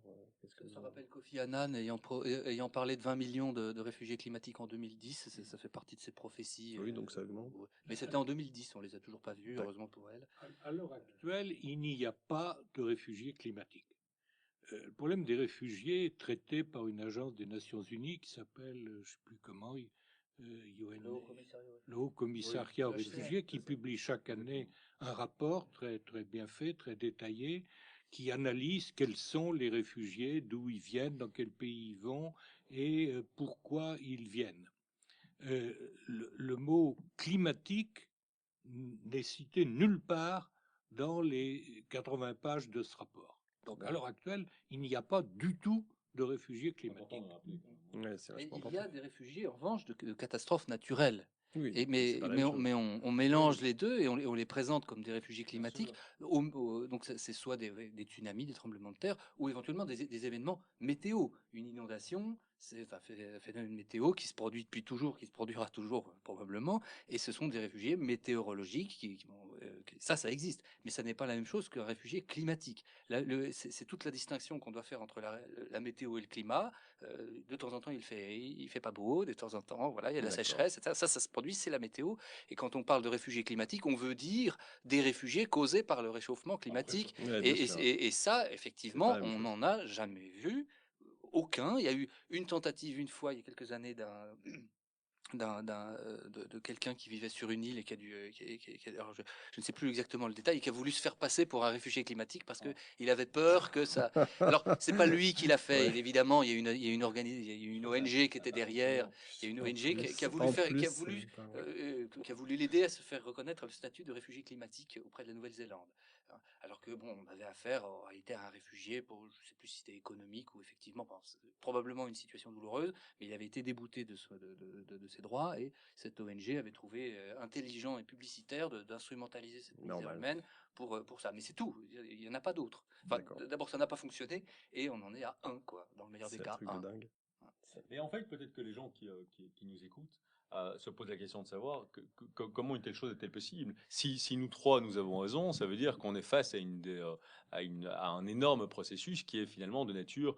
C: Ça rappelle Kofi Annan ayant parlé de 20 millions de réfugiés climatiques en 2010. Ça fait partie de ses prophéties.
B: Oui, donc ça augmente.
C: Mais c'était en 2010, on les a toujours pas vus, heureusement pour elle.
D: À l'heure actuelle, il n'y a pas de réfugiés climatiques. Le problème des réfugiés est traité par une agence des Nations Unies qui s'appelle, je ne sais plus comment, le Haut Commissariat aux réfugiés, qui publie chaque année un rapport très, très bien fait, très détaillé, qui analyse quels sont les réfugiés, d'où ils viennent, dans quel pays ils vont et pourquoi ils viennent. Le mot climatique n'est cité nulle part dans les 80 pages de ce rapport. Donc à l'heure actuelle, il n'y a pas du tout de réfugiés climatiques.
C: Il y a des réfugiés, en revanche, de catastrophes naturelles.
B: Oui,
C: mais on mélange les deux et on les présente comme des réfugiés climatiques. Donc c'est soit des tsunamis, des tremblements de terre, ou éventuellement des événements météo. Une inondation, c'est un phénomène météo qui se produit depuis toujours, qui se produira toujours probablement, et ce sont des réfugiés météorologiques Ça existe, mais ça n'est pas la même chose qu'un réfugié climatique. C'est toute la distinction qu'on doit faire entre la météo et le climat. De temps en temps, il fait pas beau, de temps en temps, voilà, il y a de la sécheresse, etc. Ça se produit, c'est la météo. Et quand on parle de réfugiés climatiques, on veut dire des réfugiés causés par le réchauffement climatique.
B: Ouais, bien sûr.
C: Et ça, effectivement,
B: la même
C: on
B: chose.
C: n'en a jamais vu. Aucun. Il y a eu une tentative une fois, il y a quelques années, de quelqu'un qui vivait sur une île et qui a dû, alors je ne sais plus exactement le détail, et qui a voulu se faire passer pour un réfugié climatique parce que il avait peur que ça. Alors c'est pas lui qui l'a fait,
B: Ouais.
C: évidemment. Il y a une ONG qui était derrière. Il y a une ONG qui a voulu faire, qui a voulu l'aider à se faire reconnaître le statut de réfugié climatique auprès de la Nouvelle-Zélande. Alors que bon, on avait affaire en réalité à un réfugié pour, je sais plus si c'était économique ou effectivement, bon, probablement une situation douloureuse, mais il avait été débouté de ses droits et cette ONG avait trouvé intelligent et publicitaire d'instrumentaliser cette misère
B: Normal.
C: humaine pour ça. Mais c'est tout, il n'y en a pas d'autres. Enfin, d'abord, ça n'a pas fonctionné et on en est à un, quoi, dans le meilleur des
B: C'est un
C: cas.
B: truc de dingue.
E: Mais en fait, peut-être que les gens qui nous écoutent se posent la question de savoir comment une telle chose est-elle possible. Si nous trois, nous avons raison, ça veut dire qu'on est face à un énorme processus qui est finalement de nature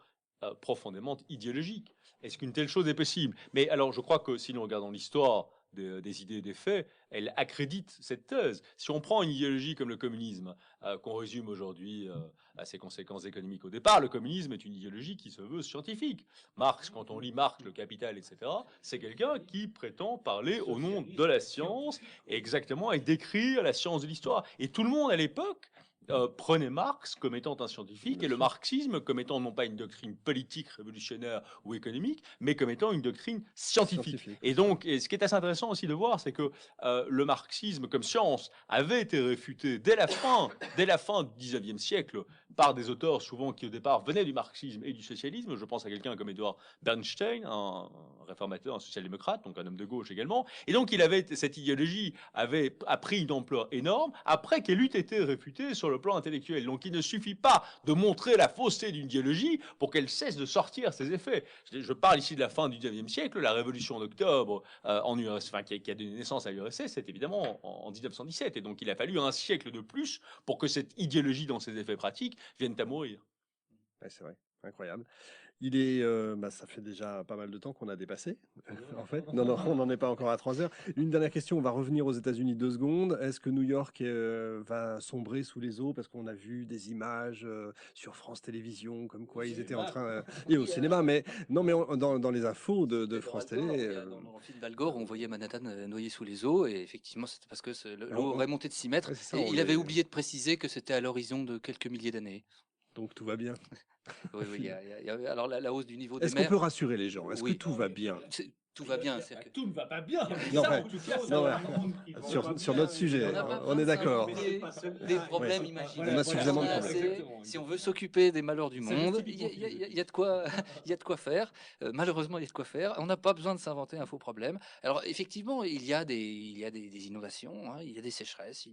E: profondément idéologique. Est-ce qu'une telle chose est possible? Mais alors, je crois que si nous regardons l'histoire des idées et des faits, elle accrédite cette thèse. Si on prend une idéologie comme le communisme, qu'on résume aujourd'hui à ses conséquences économiques au départ, le communisme est une idéologie qui se veut scientifique. Marx, quand on lit Marx, le Capital, etc., c'est quelqu'un qui prétend parler au nom de la science, exactement, et décrire la science de l'histoire. Et tout le monde à l'époque prenait Marx comme étant un scientifique et le marxisme comme étant non pas une doctrine politique, révolutionnaire ou économique, mais comme étant une doctrine scientifique. Et donc, ce qui est assez intéressant aussi de voir, c'est que le marxisme comme science avait été réfuté dès la fin du 19e siècle par des auteurs souvent qui au départ venaient du marxisme et du socialisme. Je pense à quelqu'un comme Edward Bernstein, un réformateur, un social-démocrate, donc un homme de gauche également. Et donc cette idéologie a pris une ampleur énorme après qu'elle eût été réfutée sur le plan intellectuel. Donc il ne suffit pas de montrer la fausseté d'une idéologie pour qu'elle cesse de sortir ses effets. Je parle ici de la fin du 19e siècle, la révolution d'octobre qui a donné naissance à l'URSS, c'est évidemment en 1917. Et donc il a fallu un siècle de plus pour que cette idéologie dans ses effets pratiques vienne à mourir.
B: Ouais, c'est vrai, incroyable. Ça fait déjà pas mal de temps qu'on a dépassé, en fait. Non, on n'en est pas encore à 3 heures. Une dernière question, on va revenir aux États-Unis 2 secondes. Est-ce que New York va sombrer sous les eaux? Parce qu'on a vu des images sur France Télévisions, comme quoi ils étaient en train... et au cinéma, mais non, mais dans les infos de France Télé...
C: Dans le film d'Al Gore, on voyait Manhattan noyé sous les eaux, et effectivement, c'était parce que l'eau aurait monté de 6 mètres.
B: Ouais, c'est ça,
C: et il avait oublié de préciser que c'était à l'horizon de quelques milliers d'années.
B: Donc tout va bien.
C: Oui, alors la hausse du niveau des
B: Est-ce
C: mers...
B: qu'on peut rassurer les gens? Est-ce que
C: Oui.
B: tout va bien?
C: Tout va bien.
F: Tout ne va pas bien.
B: Non,
F: Ça,
B: ouais.
F: en tout cas,
B: Non, ouais.
F: ça va
B: Sur
F: bien.
B: notre sujet,
C: On n'a pas
B: on est d'accord.
C: des problèmes
B: Ouais.
C: imaginaires.
B: On a suffisamment de
C: On a
B: problèmes.
C: assez. Si on veut s'occuper des malheurs du monde, il y a de quoi, il y a de quoi faire. Malheureusement, il y a de quoi faire. On n'a pas besoin de s'inventer un faux problème. Alors effectivement, il y a des inondations, hein, il y a des sécheresses,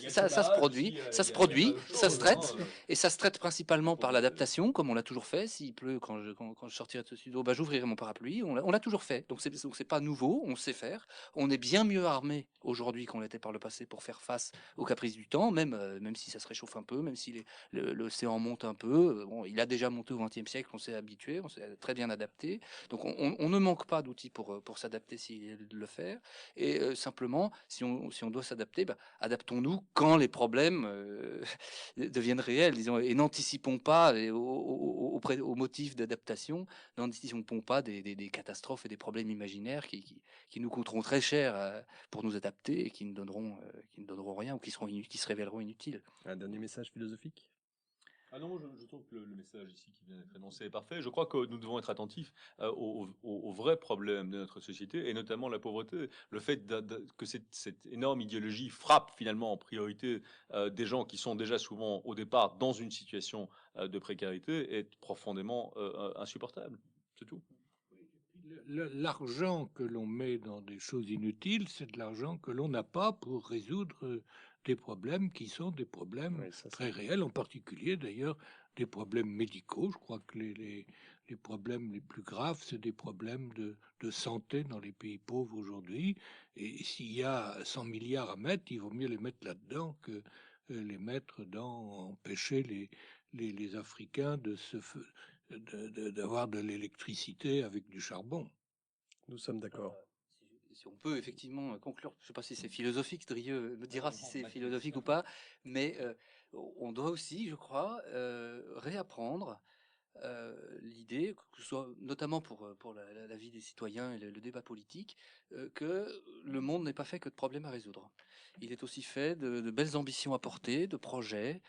C: ça se produit, ça se traite, et ça se traite principalement par l'adaptation, comme on l'a toujours fait. S'il pleut, quand je sortirai de ce studio, j'ouvrirai mon parapluie. On l'a toujours fait. Donc c'est pas nouveau, on sait faire. On est bien mieux armé aujourd'hui qu'on l'était par le passé pour faire face aux caprices du temps, même si ça se réchauffe un peu, même si l'océan monte un peu. Bon, il a déjà monté au XXe siècle, on s'est habitué, on s'est très bien adapté. Donc on ne manque pas d'outils pour s'adapter s'il est de le faire. Et simplement, si on doit s'adapter, adaptons-nous quand les problèmes deviennent réels, disons, et n'anticipons pas au motif d'adaptation, n'anticipons pas des catastrophes et des problèmes imaginaires qui nous coûteront très cher pour nous adapter et qui ne donneront rien ou qui se révéleront inutiles.
B: Un dernier message philosophique?
E: Ah non, je trouve que le message ici qui vient d'être énoncé est parfait. Je crois que nous devons être attentifs aux vrais problèmes de notre société, et notamment la pauvreté. Le fait que cette énorme idéologie frappe finalement en priorité des gens qui sont déjà souvent au départ dans une situation de précarité est profondément insupportable. C'est tout.
D: L'argent que l'on met dans des choses inutiles, c'est de l'argent que l'on n'a pas pour résoudre des problèmes qui sont des problèmes
B: Oui, ça,
D: très réels, en particulier d'ailleurs des problèmes médicaux. Je crois que les problèmes les plus graves, c'est des problèmes de santé dans les pays pauvres aujourd'hui. Et s'il y a 100 milliards à mettre, il vaut mieux les mettre là-dedans que les mettre dans empêcher les Africains d'avoir de l'électricité avec du charbon.
B: Nous sommes d'accord.
C: Si on peut effectivement conclure, je ne sais pas si c'est philosophique, Drieux me dira si c'est philosophique ou pas, mais on doit aussi, je crois, réapprendre l'idée, que ce soit notamment pour la vie des citoyens et le débat politique, que le monde n'est pas fait que de problèmes à résoudre. Il est aussi fait de belles ambitions à porter, de projets,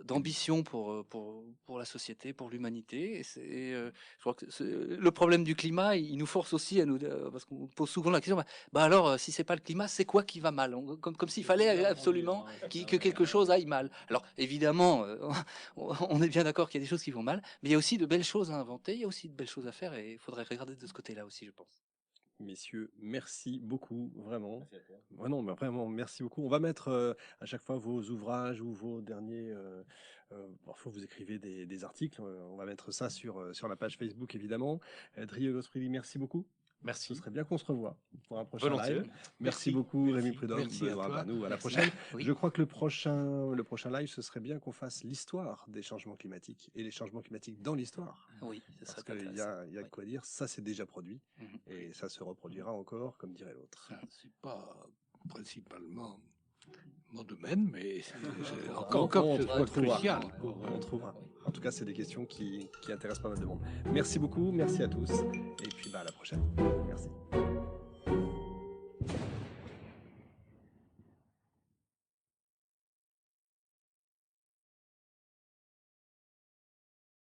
C: d'ambitions pour la société, pour l'humanité. Et je crois que le problème du climat, il nous force aussi à nous, parce qu'on pose souvent la question, bah alors, si c'est pas le climat, c'est quoi qui va mal? Comme s'il fallait absolument que quelque chose aille mal. Alors évidemment, on est bien d'accord qu'il y a des choses qui vont mal, mais il y a aussi de belles choses à inventer, il y a aussi de belles choses à faire, et il faudrait regarder de ce côté-là aussi, je pense.
B: Messieurs, merci beaucoup, vraiment. Merci à toi. Ouais, non, mais vraiment, merci beaucoup. On va mettre à chaque fois vos ouvrages ou vos derniers. Parfois, vous écrivez des articles. On va mettre ça sur la page Facebook, évidemment. Drieux Godfrey, merci beaucoup.
E: Merci.
B: Ce serait bien qu'on se revoie pour un prochain
E: Volontiers.
B: live. Merci beaucoup, Rémi Prudhomme.
D: Merci à
B: Benoît
D: toi.
B: Banou. À la
C: Merci.
B: prochaine.
C: Oui.
B: Je crois que le prochain live, ce serait bien qu'on fasse l'histoire des changements climatiques et les changements climatiques dans l'histoire.
C: Oui, ce
B: Parce
C: serait
B: qu'il y
C: intéressant.
B: a de
C: Oui.
B: quoi dire. Ça, c'est déjà produit.
C: Mhm.
B: Et ça se reproduira encore, comme dirait l'autre.
D: C'est pas principalement mon domaine, mais c'est
B: On
D: encore
B: trouvera.
D: crucial.
B: On trouvera. En tout cas, c'est des questions qui intéressent pas mal de monde. Merci beaucoup, merci à tous. Et puis à la prochaine. Merci.